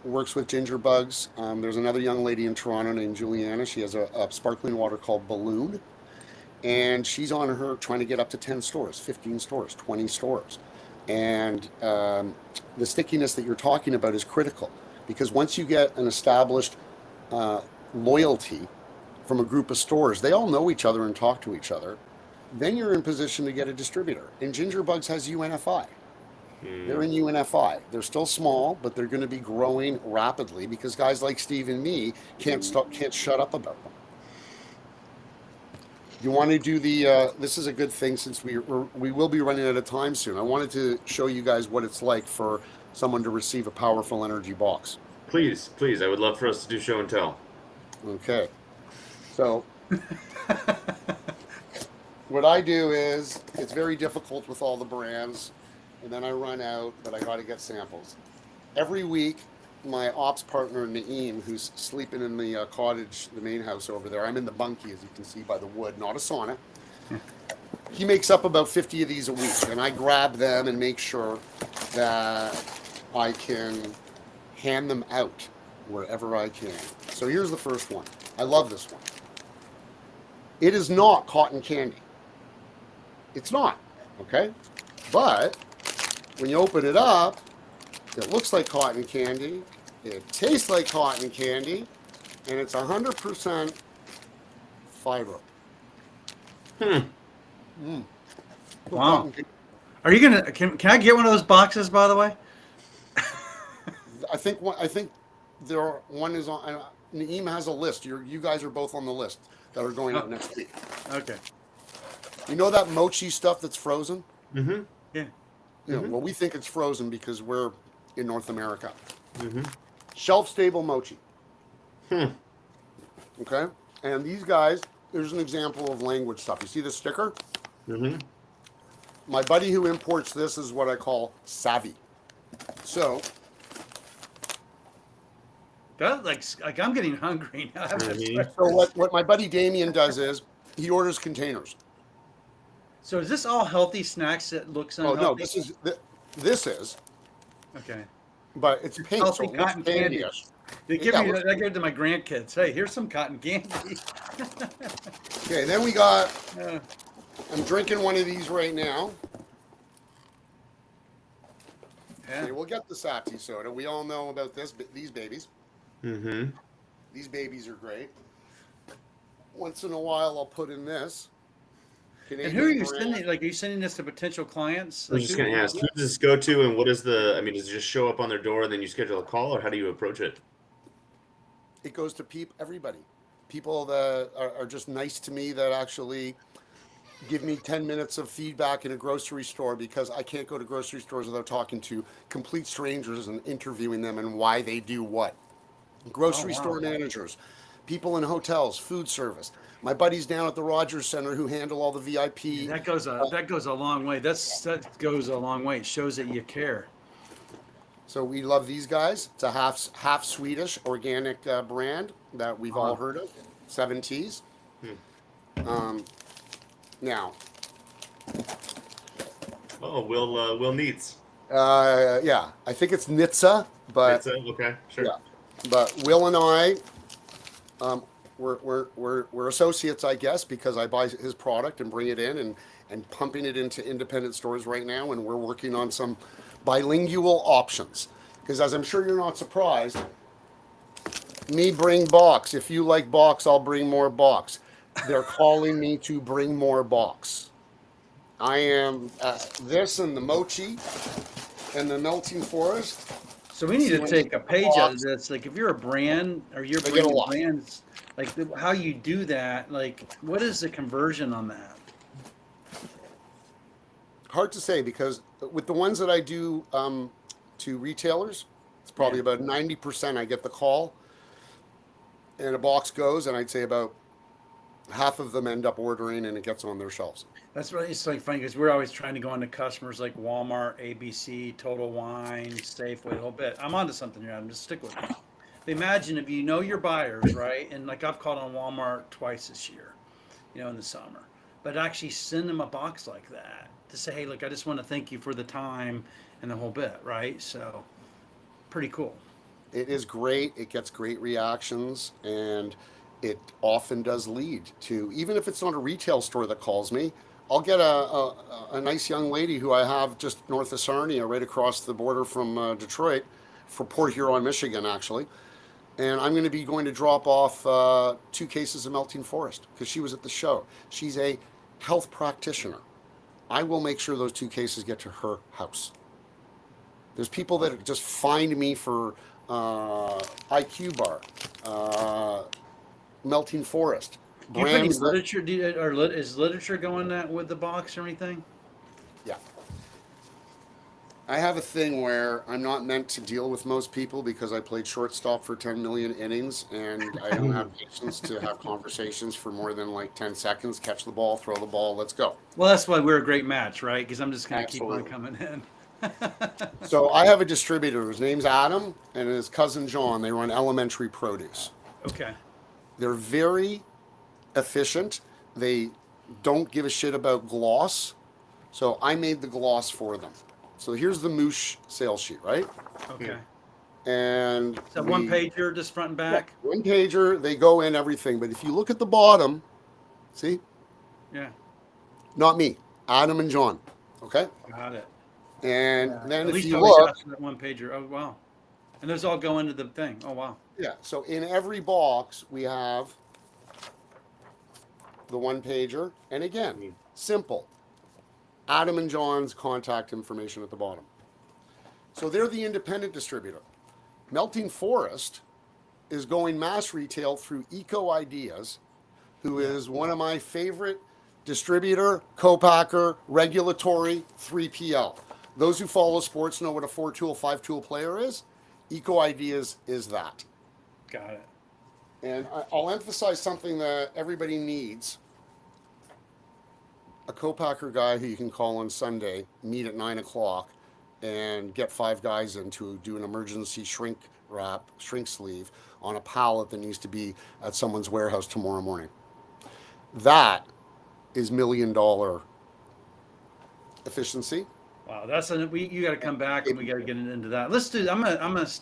works with Ginger Bugs. There's another young lady in Toronto named Juliana. She has a sparkling water called Balloon, and she's on her trying to get up to 10 stores, 15 stores, 20 stores. And the stickiness that you're talking about is critical, because once you get an established loyalty from a group of stores, they all know each other and talk to each other, then you're in position to get a distributor. And Ginger Bugs has UNFI. They're in UNFI. They're still small, but they're going to be growing rapidly because guys like Steve and me can't shut up about them. You want to do this is a good thing since we will be running out of time soon. I wanted to show you guys what it's like for someone to receive a powerful energy box. Please, I would love for us to do show and tell. Okay. So What I do is, it's very difficult with all the brands, and then I run out, but I got to get samples. Every week, my ops partner, Naeem, who's sleeping in the cottage, the main house over there, I'm in the bunkie, as you can see by the wood, not a sauna. He makes up about 50 of these a week, and I grab them and make sure that I can hand them out wherever I can. So here's the first one. I love this one. It is not cotton candy. It's not, okay? But when you open it up, it looks like cotton candy, it tastes like cotton candy, and it's 100% fiber. Wow. Are you gonna? Can I get one of those boxes, by the way? I think one is on. Naeem has a list. You guys are both on the list that are going out next week. Okay. You know that mochi stuff that's frozen? Mm-hmm. Yeah. You know, well, we think it's frozen because we're in North America. Mm-hmm. Shelf-stable mochi. Okay? And these guys, here's an example of language stuff. You see the sticker? Mm-hmm. My buddy who imports this is what I call savvy. So, That like I'm getting hungry now. so what my buddy Damien does is he orders containers. So is this all healthy snacks that looks Oh unhealthy? no, this is, Okay. but it's pink, Healthy so it looks cotton candy. candy-ish. They give Yeah, me let's- I give it to my grandkids. Hey, here's some cotton candy. Okay, then we got. Uh, I'm drinking one of these right now. yeah. Okay, we'll get the Sapti soda. We all know about these babies. Mm-hmm. These babies are great. Once in a while, I'll put in this. And who are you brand. sending? Like, are you sending this to potential clients? I was Like, just who- going to ask, who does this go to, and what is the? I mean, does it just show up on their door and then you schedule a call, or how do you approach it? It goes to everybody. People that are just nice to me, that actually give me 10 minutes of feedback in a grocery store, because I can't go to grocery stores without talking to complete strangers and interviewing them and why they do what. Grocery Oh, wow. store managers, people in hotels, food service. My buddies down at the Rogers Center who handle all the VIP. That goes a long way. That goes a long way. It shows that you care. So we love these guys. It's a half Swedish organic brand that we've all heard of. 7Ts. Now, Oh, Will Neats. yeah, I think it's Nitsa, but Okay, sure. yeah, but Will and I, we're associates, I guess, because I buy his product and bring it in and pumping it into independent stores right now, and we're working on some bilingual options. Because as I'm sure you're not surprised, me bring box. If you like box, I'll bring more box. They're calling me to bring more box. I am this and the mochi and the melting forest. So we need to Swing take a page out of box. this. Like, if you're a brand or you're They get a bringing lot. brands, like how you do that. Like, what is the conversion on that? Hard to say, because with the ones that I do to retailers, it's probably about 90% I get the call and a box goes, and I'd say about half of them end up ordering and it gets on their shelves. That's really, it's like funny because we're always trying to go into customers like Walmart, ABC, Total Wine, Safeway, a whole bit. I'm onto something here. I'm just stick with me. Imagine if you know your buyers, right? And like I've called on Walmart twice this year, in the summer, but actually send them a box like that to say, hey, look, I just want to thank you for the time and the whole bit, right? So pretty cool. It is great. It gets great reactions, and it often does lead to, even if it's not a retail store that calls me, I'll get a nice young lady who I have just north of Sarnia, right across the border from Detroit, for Port Huron, Michigan, actually. And I'm going to be going to drop off 2 cases of melting forest because she was at the show. She's a health practitioner. I will make sure those 2 cases get to her house. There's people that just find me for IQ Bar, melting forest. Do you put any brands that- literature? Is literature going that with the box or anything? Yeah. I have a thing where I'm not meant to deal with most people because I played shortstop for 10 million innings and I don't have patience to have conversations for more than like 10 seconds. Catch the ball, throw the ball, let's go. Well, that's why we're a great match, right? Because I'm just going to keep on Absolutely. coming in. So I have a distributor. His name's Adam and his cousin John. They run Elementary Produce. Okay. They're very efficient. They don't give a shit about gloss. So I made the gloss for them. So here's the Moosh sales sheet, right? Okay. And So one pager, just front and back. one pager, they go in everything. But if you look at the bottom, see, Yeah. not me, Adam and John. Okay. Got it. And Yeah. then At if least you I always look, ask for that one pager. Oh wow. And those all go into the thing. Oh wow. yeah. So in every box we have the one pager, and again, simple. Adam and John's contact information at the bottom. So they're the independent distributor. Melting Forest is going mass retail through Eco Ideas, who is one of my favorite distributor, co-packer, regulatory 3PL. Those who follow sports know what a 4-tool, 5-tool player is. Eco Ideas is that. Got it. And I'll emphasize something that everybody needs. A co-packer guy who you can call on Sunday, meet at 9 o'clock, and get 5 guys in to do an emergency shrink wrap, shrink sleeve on a pallet that needs to be at someone's warehouse tomorrow morning. That is $1 million efficiency. Wow, that's you got to come back and we got to get into that. Let's do.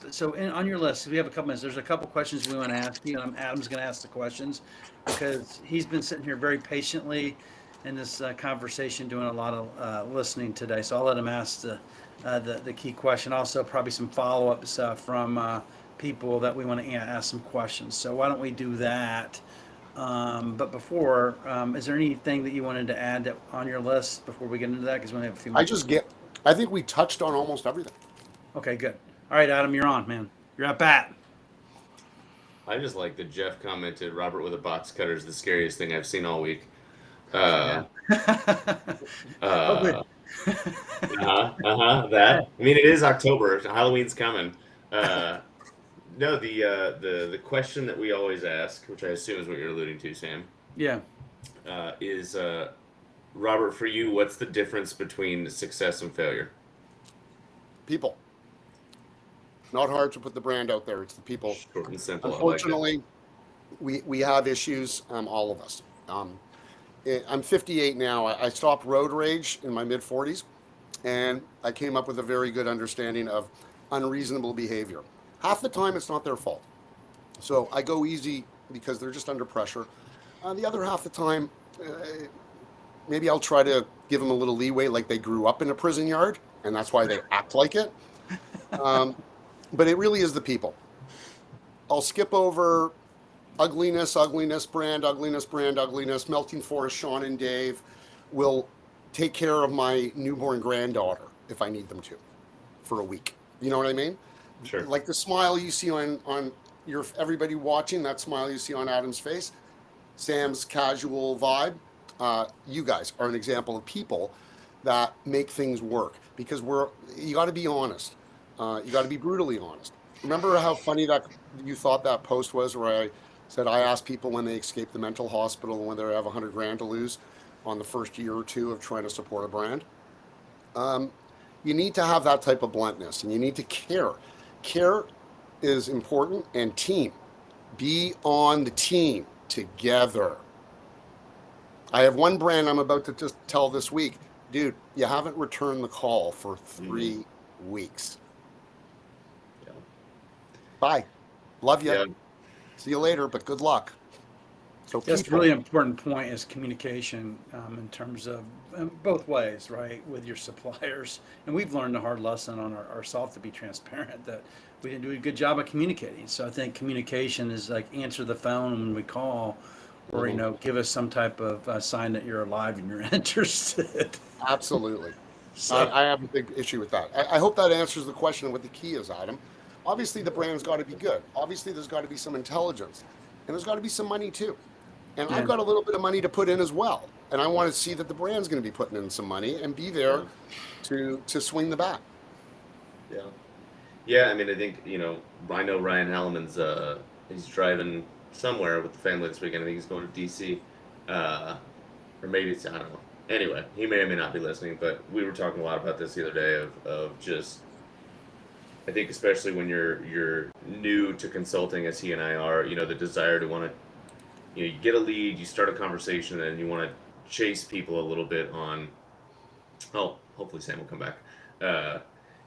So on your list, we have a couple minutes. There's a couple questions we want to ask you, and Adam's going to ask the questions because he's been sitting here very patiently in this conversation, doing a lot of listening today. So I'll let him ask the key question. Also, probably some follow-ups from people that we want to ask some questions. So why don't we do that? But before, is there anything that you wanted to add on your list before we get into that? Because we only have a few minutes. I think we touched on almost everything. Okay, good. All right, Adam, you're on, man. You're at bat. I just like that Jeff commented, Robert with a box cutter is the scariest thing I've seen all week. Yeah. That. I mean, it is October. Halloween's coming. No, the question that we always ask, which I assume is what you're alluding to, Sam. Yeah. Is Robert, for you, what's the difference between success and failure? People. Not hard to put the brand out there. It's the people. Short and simple. Unfortunately, we have issues, all of us. I'm 58 now. I stopped road rage in my mid-40s, and I came up with a very good understanding of unreasonable behavior. Half the time, it's not their fault. So I go easy because they're just under pressure. The other half the time, maybe I'll try to give them a little leeway, like they grew up in a prison yard, and that's why they act like it. But it really is the people. I'll skip over ugliness, brand ugliness. Melting Forest, Sean and Dave will take care of my newborn granddaughter if I need them to for a week. You know what I mean? Sure. Like the smile you see on your everybody watching, that smile you see on Adam's face, Sam's casual vibe. You guys are an example of people that make things work because you got to be honest. You got to be brutally honest. Remember how funny that you thought that post was where I said I asked people when they escape the mental hospital and whether they have $100,000 to lose on the first year or two of trying to support a brand. You need to have that type of bluntness and you need to care. Care is important, and team. Be on the team together. I have one brand I'm about to just tell this week. Dude, you haven't returned the call for 3 weeks. Yeah. Bye. Love you. Yeah. See you later, but good luck. So That's a people- really important point is communication in terms of both ways, right, with your suppliers. And we've learned a hard lesson on ourselves to be transparent that we didn't do a good job of communicating. So I think communication is like answer the phone when we call or, give us some type of sign that you're alive and you're interested. Absolutely. So, I have a big issue with that. I hope that answers the question of what the key is, Adam. Obviously, the brand's got to be good. Obviously, there's got to be some intelligence. And there's got to be some money, too. And I've got a little bit of money to put in as well. And I want to see that the brand's going to be putting in some money and be there to swing the bat. Yeah. Yeah, I mean, I think, I know Ryan Halliman's, he's driving somewhere with the family this weekend. I think he's going to DC. Uh, or maybe it's, I don't know. Anyway, he may or may not be listening, but we were talking a lot about this the other day of just, I think especially when you're new to consulting as he and I are, the desire to want to, you get a lead, you start a conversation, and you want to chase people a little bit on, oh, hopefully Sam will come back.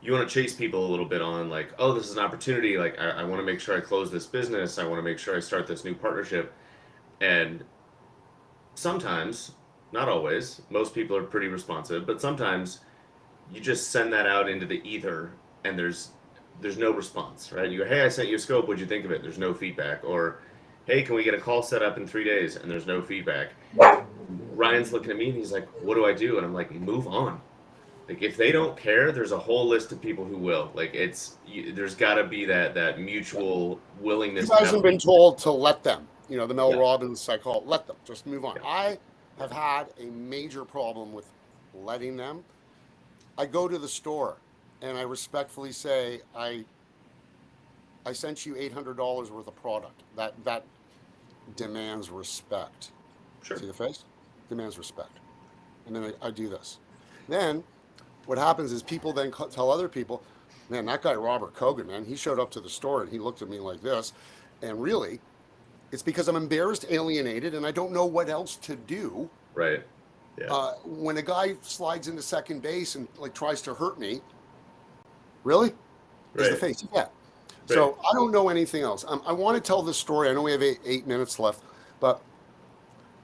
You want to chase people a little bit on like, oh, this is an opportunity. Like, I want to make sure I close this business. I want to make sure I start this new partnership. And sometimes, not always, most people are pretty responsive, but sometimes you just send that out into the ether and there's no response, right? You go, hey, I sent you a scope. What'd you think of it? There's no feedback. Or, hey, can we get a call set up in 3 days? And there's no feedback. Ryan's looking at me and he's like, what do I do? And I'm like, move on. Like, if they don't care, there's a whole list of people who will. Like, there's got to be that mutual willingness. You guys have been told to let them. The Mel Yeah. Robbins psychology. Let them. Just move on. Yeah. I have had a major problem with letting them. I go to the store and I respectfully say, I sent you $800 worth of product. That demands respect. Sure. See the face? Demands respect. And then I do this. Then what happens is people then tell other people, man, that guy Robert Kogan, man, he showed up to the store and he looked at me like this. And really, it's because I'm embarrassed, alienated, and I don't know what else to do. Right. Yeah. When a guy slides into second base and like tries to hurt me, really? Is the Right. face? Yeah. So I don't know anything else. I want to tell this story. I know we have eight minutes left, but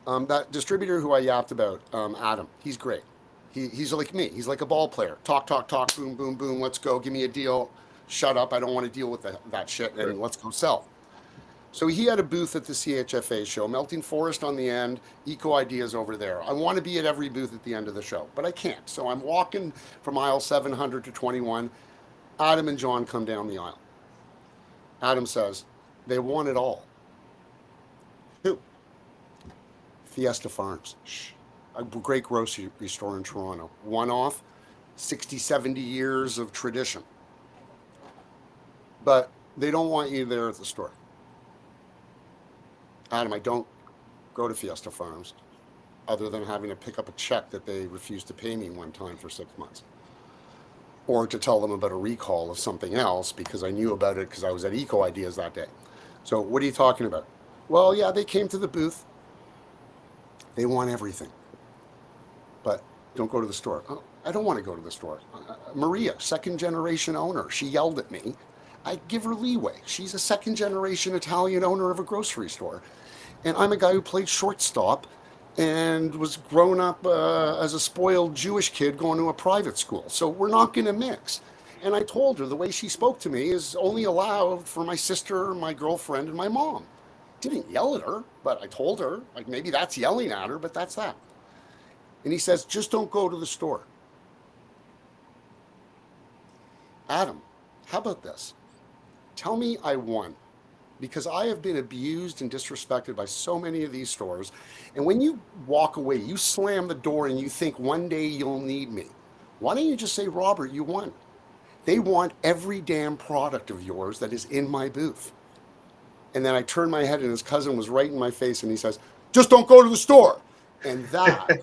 that distributor who I yapped about, Adam, he's great. He's like me. He's like a ball player. Talk, boom, boom, boom. Let's go. Give me a deal. Shut up. I don't want to deal with that shit. And Sure. let's go sell. So he had a booth at the CHFA show, Melting Forest on the end, Eco Ideas over there. I want to be at every booth at the end of the show, but I can't. So I'm walking from aisle 700 to 21. Adam and John come down the aisle. Adam says, they want it all. Who? Fiesta Farms. Shh. A great grocery store in Toronto. One off, 60, 70 years of tradition. But they don't want you there at the store. Adam, I don't go to Fiesta Farms other than having to pick up a check that they refused to pay me one time for 6 months. Or to tell them about a recall of something else because I knew about it because I was at Eco Ideas that day. So what are you talking about? Well, yeah, they came to the booth. They want everything. But don't go to the store. Oh, I don't want to go to the store. Maria, second generation owner, she yelled at me. I give her leeway. She's a second generation Italian owner of a grocery store. And I'm a guy who played shortstop and was grown up as a spoiled Jewish kid going to a private school. So we're not going to mix. And I told her the way she spoke to me is only allowed for my sister, my girlfriend, and my mom. Didn't yell at her, but I told her, like maybe that's yelling at her, but that's that. And he says, just don't go to the store. Adam, how about this? Tell me I won. Because I have been abused and disrespected by so many of these stores. And when you walk away, you slam the door and you think one day you'll need me. Why don't you just say, Robert, you won? They want every damn product of yours that is in my booth. And then I turned my head and his cousin was right in my face and he says, just don't go to the store. And that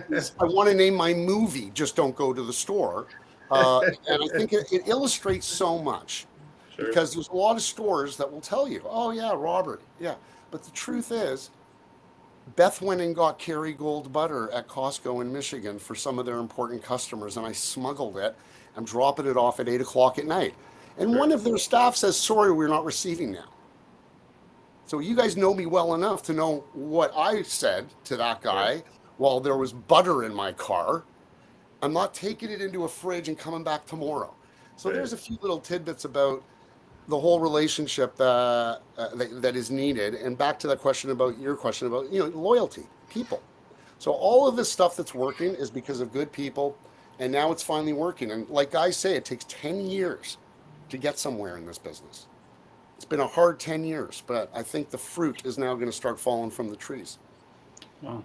is, I want to name my movie, Just Don't Go to the Store. And I think it illustrates so much. Sure. Because there's a lot of stores that will tell you, oh yeah, Robert, yeah. But the truth is, Beth went and got Kerrygold butter at Costco in Michigan for some of their important customers, and I smuggled it. I'm dropping it off at 8 o'clock at night. And Sure. one of their staff says, sorry, we're not receiving now. So you guys know me well enough to know what I said to that guy while there was butter in my car. I'm not taking it into a fridge and coming back tomorrow. So Right. there's a few little tidbits about the whole relationship that is needed. And back to that question about your question about, loyalty, people. So all of this stuff that's working is because of good people. And now it's finally working. And like guys say, it takes 10 years to get somewhere in this business. It's been a hard 10 years, but I think the fruit is now going to start falling from the trees. Wow.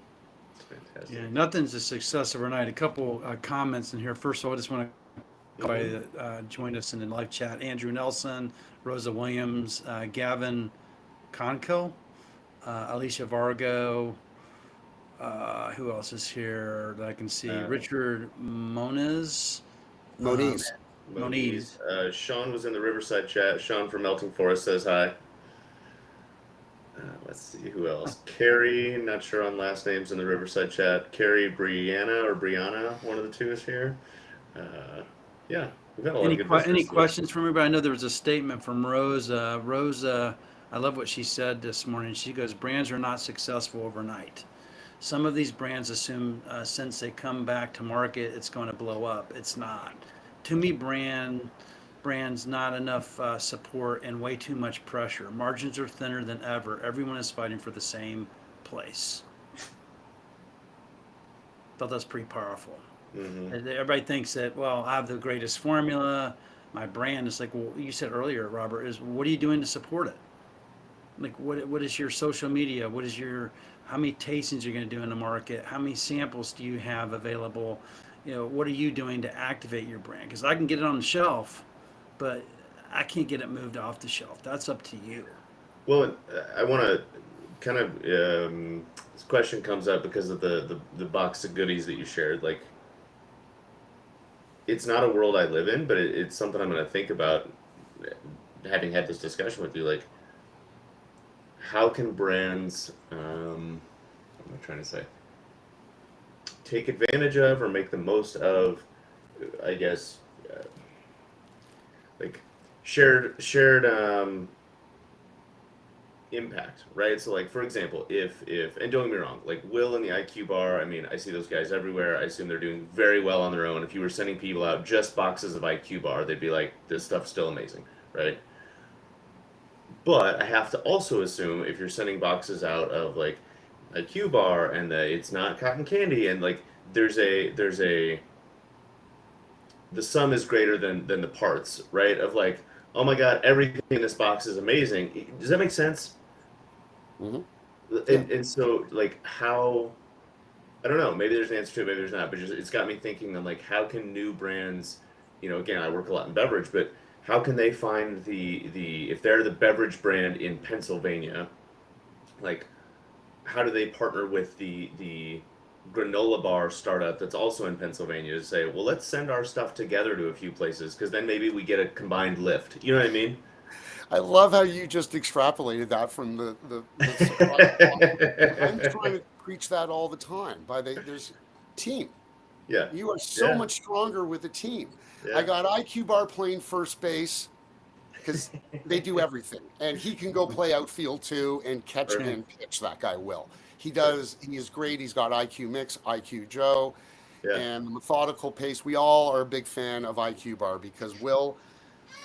That's fantastic. Yeah, nothing's a success overnight. A couple comments in here. First of all, I just want to everybody that joined us in the live chat. Andrew Nelson, Rosa Williams, Gavin Conco, Alicia Vargo. Who else is here that I can see? Richard Moniz. Moniz. Moniz. Sean was in the Riverside chat. Sean from Melting Forest says hi. Let's see who else. Carrie, not sure on last names in the Riverside chat. Carrie Brianna, one of the two is here. Yeah, we've got a lot of good Any questions from everybody? I know there was a statement from Rosa. Rosa, I love what she said this morning. She goes, brands are not successful overnight. Some of these brands assume since they come back to market, it's going to blow up. It's not. To me, brands not enough support and way too much pressure. Margins are thinner than ever. Everyone is fighting for the same place. Thought that's pretty powerful. Mm-hmm. Everybody thinks that, well, I have the greatest formula. My brand is like, well, you said earlier, Robert, is what are you doing to support it? Like, what is your social media? What is how many tastings you're going to do in the market? How many samples do you have available? What are you doing to activate your brand? Because I can get it on the shelf, but I can't get it moved off the shelf. That's up to you. Well, I want to kind of this question comes up because of the box of goodies that you shared. Like, it's not a world I live in, but it's something I'm going to think about. Having had this discussion with you, like, how can brands, what am I trying to say, take advantage of or make the most of, I guess, like shared impact, right? So, like, for example, if and don't get me wrong, like Will and the IQ Bar, I mean, I see those guys everywhere. I assume they're doing very well on their own. If you were sending people out just boxes of IQ Bar, they'd be like, this stuff's still amazing, right? But I have to also assume if you're sending boxes out of like IQ Bar and it's not cotton candy, and like there's a the sum is greater than the parts, right? Of like, oh my God, everything in this box is amazing. Does that make sense? Mm-hmm. And so, like, how, I don't know, maybe there's an answer to it, maybe there's not, but just it's got me thinking on like, how can new brands, again, I work a lot in beverage, but how can they find if they're the beverage brand in Pennsylvania, like, how do they partner with the granola bar startup that's also in Pennsylvania to say, well, let's send our stuff together to a few places because then maybe we get a combined lift. You know what I mean? I love how you just extrapolated that from the I'm trying to preach that all the time. There's team. Yeah. You are so much stronger with a team. Yeah. I got IQ Bar playing first base because they do everything, and he can go play outfield too and catch and pitch. That guy will. He does. He is great. He's got IQ Mix, IQ Joe, and the methodical pace. We all are a big fan of IQ Bar because Will.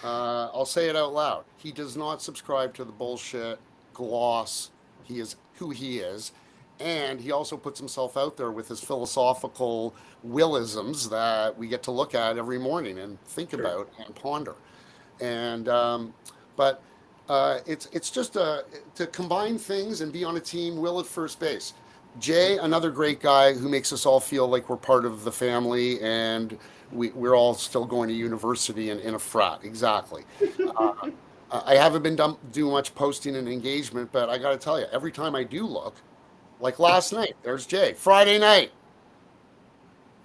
I'll say it out loud. He does not subscribe to the bullshit gloss. He is who he is. And he also puts himself out there with his philosophical willisms that we get to look at every morning and think about and ponder. And but it's just to combine things and be on a team. Will at first base. Jay, another great guy who makes us all feel like we're part of the family and we're all still going to university and in a frat. Exactly. I haven't been doing much posting and engagement, but I got to tell you, every time I do look, like last night, there's Jay. Friday night.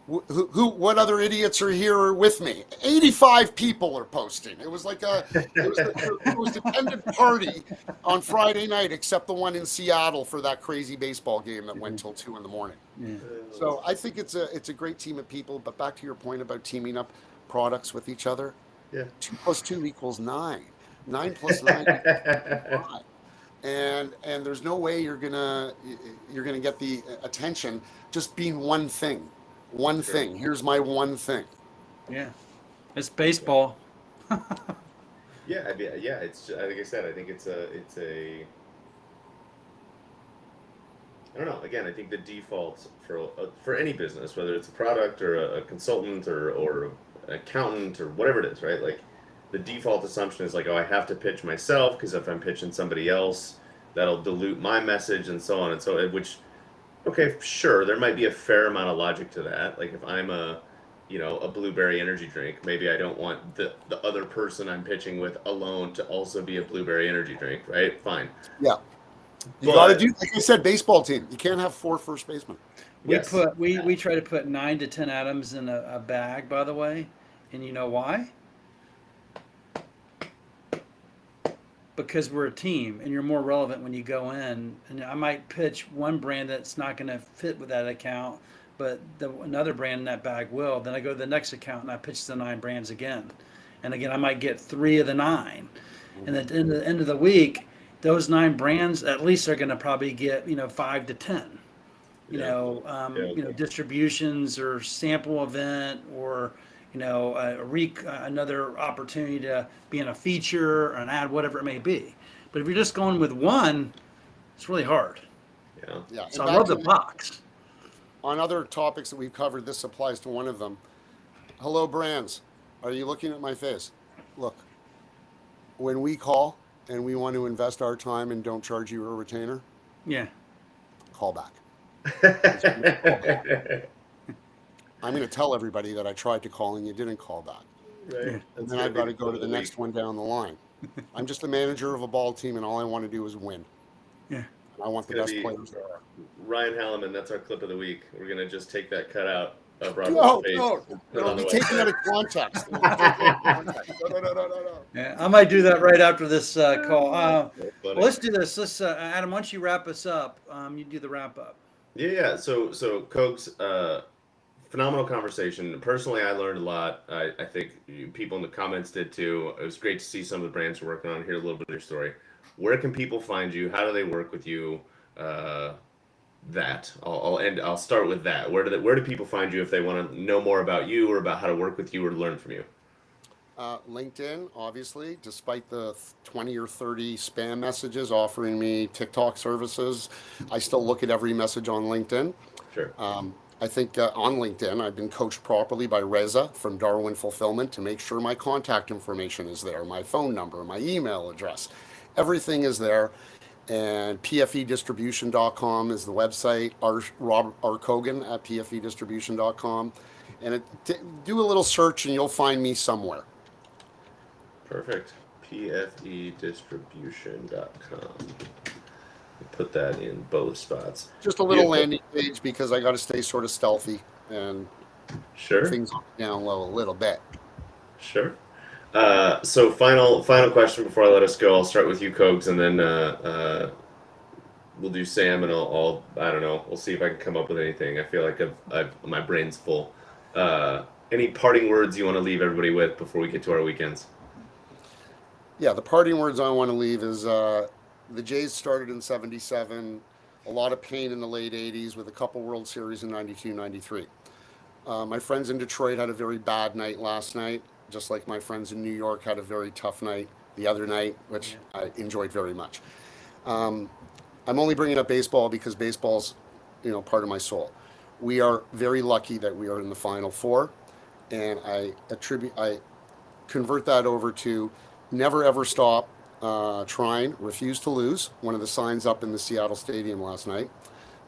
What other idiots are here with me? 85 people are posting. It was like it was a attended party on Friday night, except the one in Seattle for that crazy baseball game that went till 2 a.m. Yeah. So I think it's a great team of people. But back to your point about teaming up products with each other. Yeah. 2 + 2 = 9. 9 + 9 = 5. And there's no way you're gonna get the attention just being one thing. One thing. Here's my one thing. Yeah, it's baseball. Yeah, I mean, yeah. It's like I said. I think it's a. I don't know. Again, I think the default for any business, whether it's a product or a consultant or an accountant or whatever it is, right? Like, the default assumption is like, oh, I have to pitch myself because if I'm pitching somebody else, that'll dilute my message and so on and so on. Which, okay, sure, there might be a fair amount of logic to that. Like, if I'm a a blueberry energy drink. Maybe I don't want the other person I'm pitching with alone to also be a blueberry energy drink, right? Fine. Yeah. You got to do, like I said, baseball team. You can't have 4 first basemen. Yes. We try to put 9 to 10 atoms in a bag, by the way, and you know why? Because we're a team, and you're more relevant when you go in. And I might pitch one brand that's not going to fit with that account, but another brand in that bag will. Then I go to the next account and I pitch the 9 brands again, and again I might get 3 of the 9, and at the end of the week, those 9 brands at least are going to probably get 5 to 10. Distributions or sample event or another opportunity to be in a feature or an ad, whatever it may be. But if you're just going with one, it's really hard. Yeah. So I love the box. On other topics that we've covered, this applies to one of them. Hello, brands. Are you looking at my face? Look, when we call and we want to invest our time and don't charge you a retainer, Yeah. call back. I'm going to tell everybody that I tried to call and you didn't call back. Right. And then I've got to go to the next one down the line. I'm just a manager of a ball team, and all I want to do is win. Yeah. I want the best players there. Ryan Halliman, that's our clip of the week. We're gonna just take that cut out of Robert's face. No. It'll be taken out of context. No. Yeah, I might do that right after this call. Well, Funny. let's do this. Let's Adam, once you wrap us up, you do the wrap up. Yeah. So Cokes, phenomenal conversation. Personally, I learned a lot. I think people in the comments did too. It was great to see some of the brands you're working on. Hear a little bit of your story. Where can people find you? How do they work with you? I'll start with that. Where do people find you if they want to know more about you or about how to work with you or learn from you? LinkedIn, obviously, despite the 20 or 30 spam messages offering me TikTok services, I still look at every message on LinkedIn. Sure. I think on LinkedIn, I've been coached properly by Reza from Darwin Fulfillment to make sure my contact information is there, my phone number, my email address. Everything is there. And pfedistribution.com is the website, R. Kogan at pfedistribution.com. And do a little search and you'll find me somewhere. Perfect. pfedistribution.com. Put that in both spots. Just a little landing page because I got to stay sort of stealthy and Sure. things down low a little bit. Sure. So final question before I let us go. I'll start with you, Kogs, and then we'll do Sam, and I don't know. We'll see if I can come up with anything. I feel like my brain's full. Any parting words you want to leave everybody with before we get to our weekends? Yeah, the parting words I want to leave is the Jays started in '77, a lot of pain in the late '80s with a couple World Series in '92, '93. My friends in Detroit had a very bad night last night, just like my friends in New York had a very tough night the other night, which I enjoyed very much. I'm only bringing up baseball because baseball's, part of my soul. We are very lucky that we are in the Final Four, and I convert that over to never ever stop trying, refuse to lose. One of the signs up in the Seattle Stadium last night.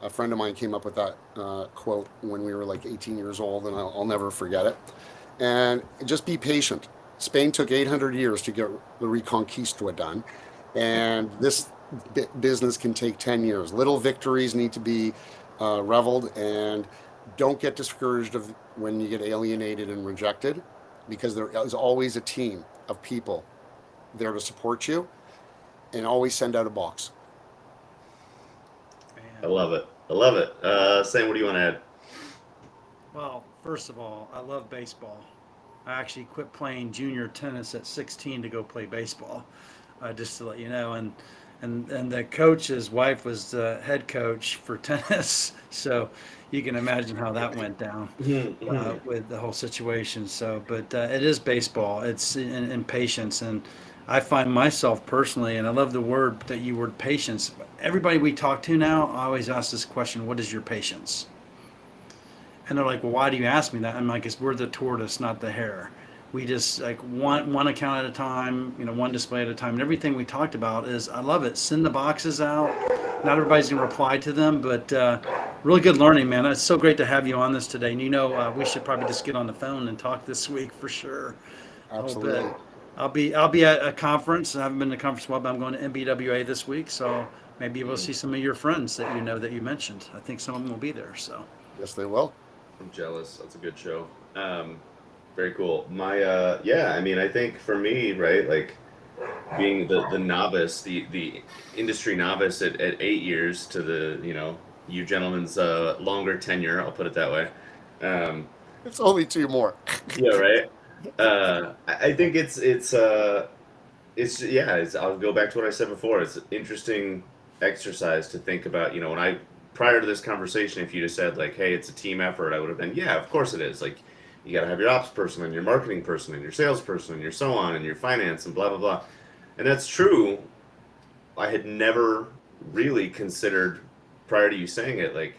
A friend of mine came up with that quote when we were like 18 years old, and I'll never forget it. And just be patient. Spain took 800 years to get the Reconquista done, and this business can take 10 years. Little victories need to be reveled, and don't get discouraged when you get alienated and rejected, because there is always a team of people there to support you, and always send out a box. I love it. Sam, what do you want to add? Well, first of all, I love baseball. I actually quit playing junior tennis at 16 to go play baseball, just to let you know. And the coach's wife was the head coach for tennis, so you can imagine how that went down with the whole situation. So, but it is baseball. It's in patience, and I find myself personally, and I love the word patience. Everybody we talk to now, I always ask this question: what is your patience? And they're like, well, why do you ask me that? I'm like, we're the tortoise, not the hare. We just like one account at a time, one display at a time. And everything we talked about is, I love it. Send the boxes out. Not everybody's gonna reply to them, but really good learning, man. It's so great to have you on this today. And we should probably just get on the phone and talk this week for sure. Absolutely. I'll be at a conference. I haven't been to a conference in a while, but I'm going to MBWA this week, so maybe we'll see some of your friends that you mentioned. I think some of them will be there. So Yes, they will. I'm jealous. That's a good show. Very cool. I mean, I think for me, right, like being the novice, the industry novice at 8 years to the, you gentlemen's longer tenure, I'll put it that way. It's only 2 more. Yeah, right. I think I'll go back to what I said before. It's an interesting exercise to think about, prior to this conversation, if you just said like, hey, it's a team effort, I would have been, yeah, of course it is. Like, you got to have your ops person and your marketing person and your sales person and your so on and your finance and blah, blah, blah. And that's true. I had never really considered, prior to you saying it, like,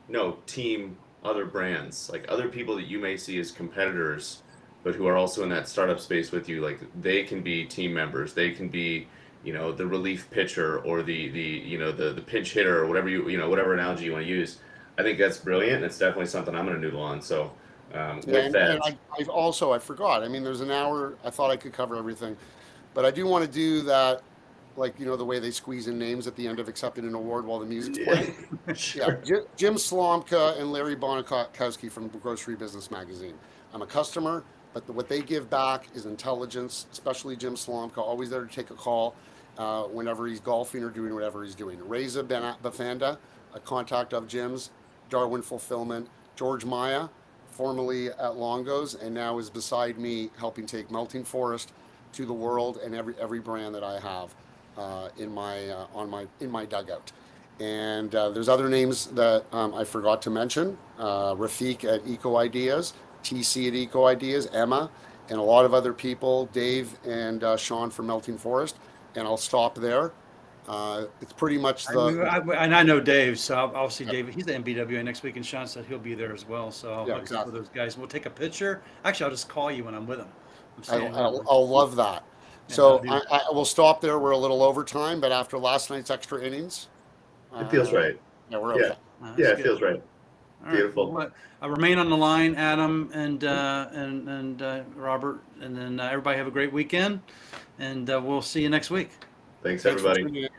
no, team, other brands, like other people that you may see as competitors, but who are also in that startup space with you. Like, they can be team members. They can be, the relief pitcher or the pinch hitter or whatever whatever analogy you want to use. I think that's brilliant. It's definitely something I'm going to noodle on. So with that, I forgot. I mean, there's an hour. I thought I could cover everything, but I do want to do that, like, the way they squeeze in names at the end of accepting an award while the music's playing. sure. Yeah, Jim Slomka and Larry Bonikowski from Grocery Business Magazine. I'm a customer, but what they give back is intelligence, especially Jim Slomka, always there to take a call whenever he's golfing or doing whatever he's doing. Reza Bafanda, a contact of Jim's, Darwin Fulfillment, George Maya, formerly at Longo's, and now is beside me helping take Melting Forest to the world and every brand that I have in my dugout. And there's other names that I forgot to mention. Rafiq at Eco Ideas, TC at Eco Ideas, Emma, and a lot of other people, Dave and Sean from Melting Forest. And I'll stop there. It's pretty much And I know Dave, so I'll see Dave. He's the MBWA next week, and Sean said he'll be there as well. So I'll look for those guys. We'll take a picture. Actually, I'll just call you when I'm with them. I'll love that. So I will stop there. We're a little over time, but after last night's extra innings, it feels right. Yeah, we're okay. It feels right. All Beautiful. Right. Well, remain on the line, Adam and Robert, and then everybody have a great weekend, and we'll see you next week. Thanks For everybody. tuning in.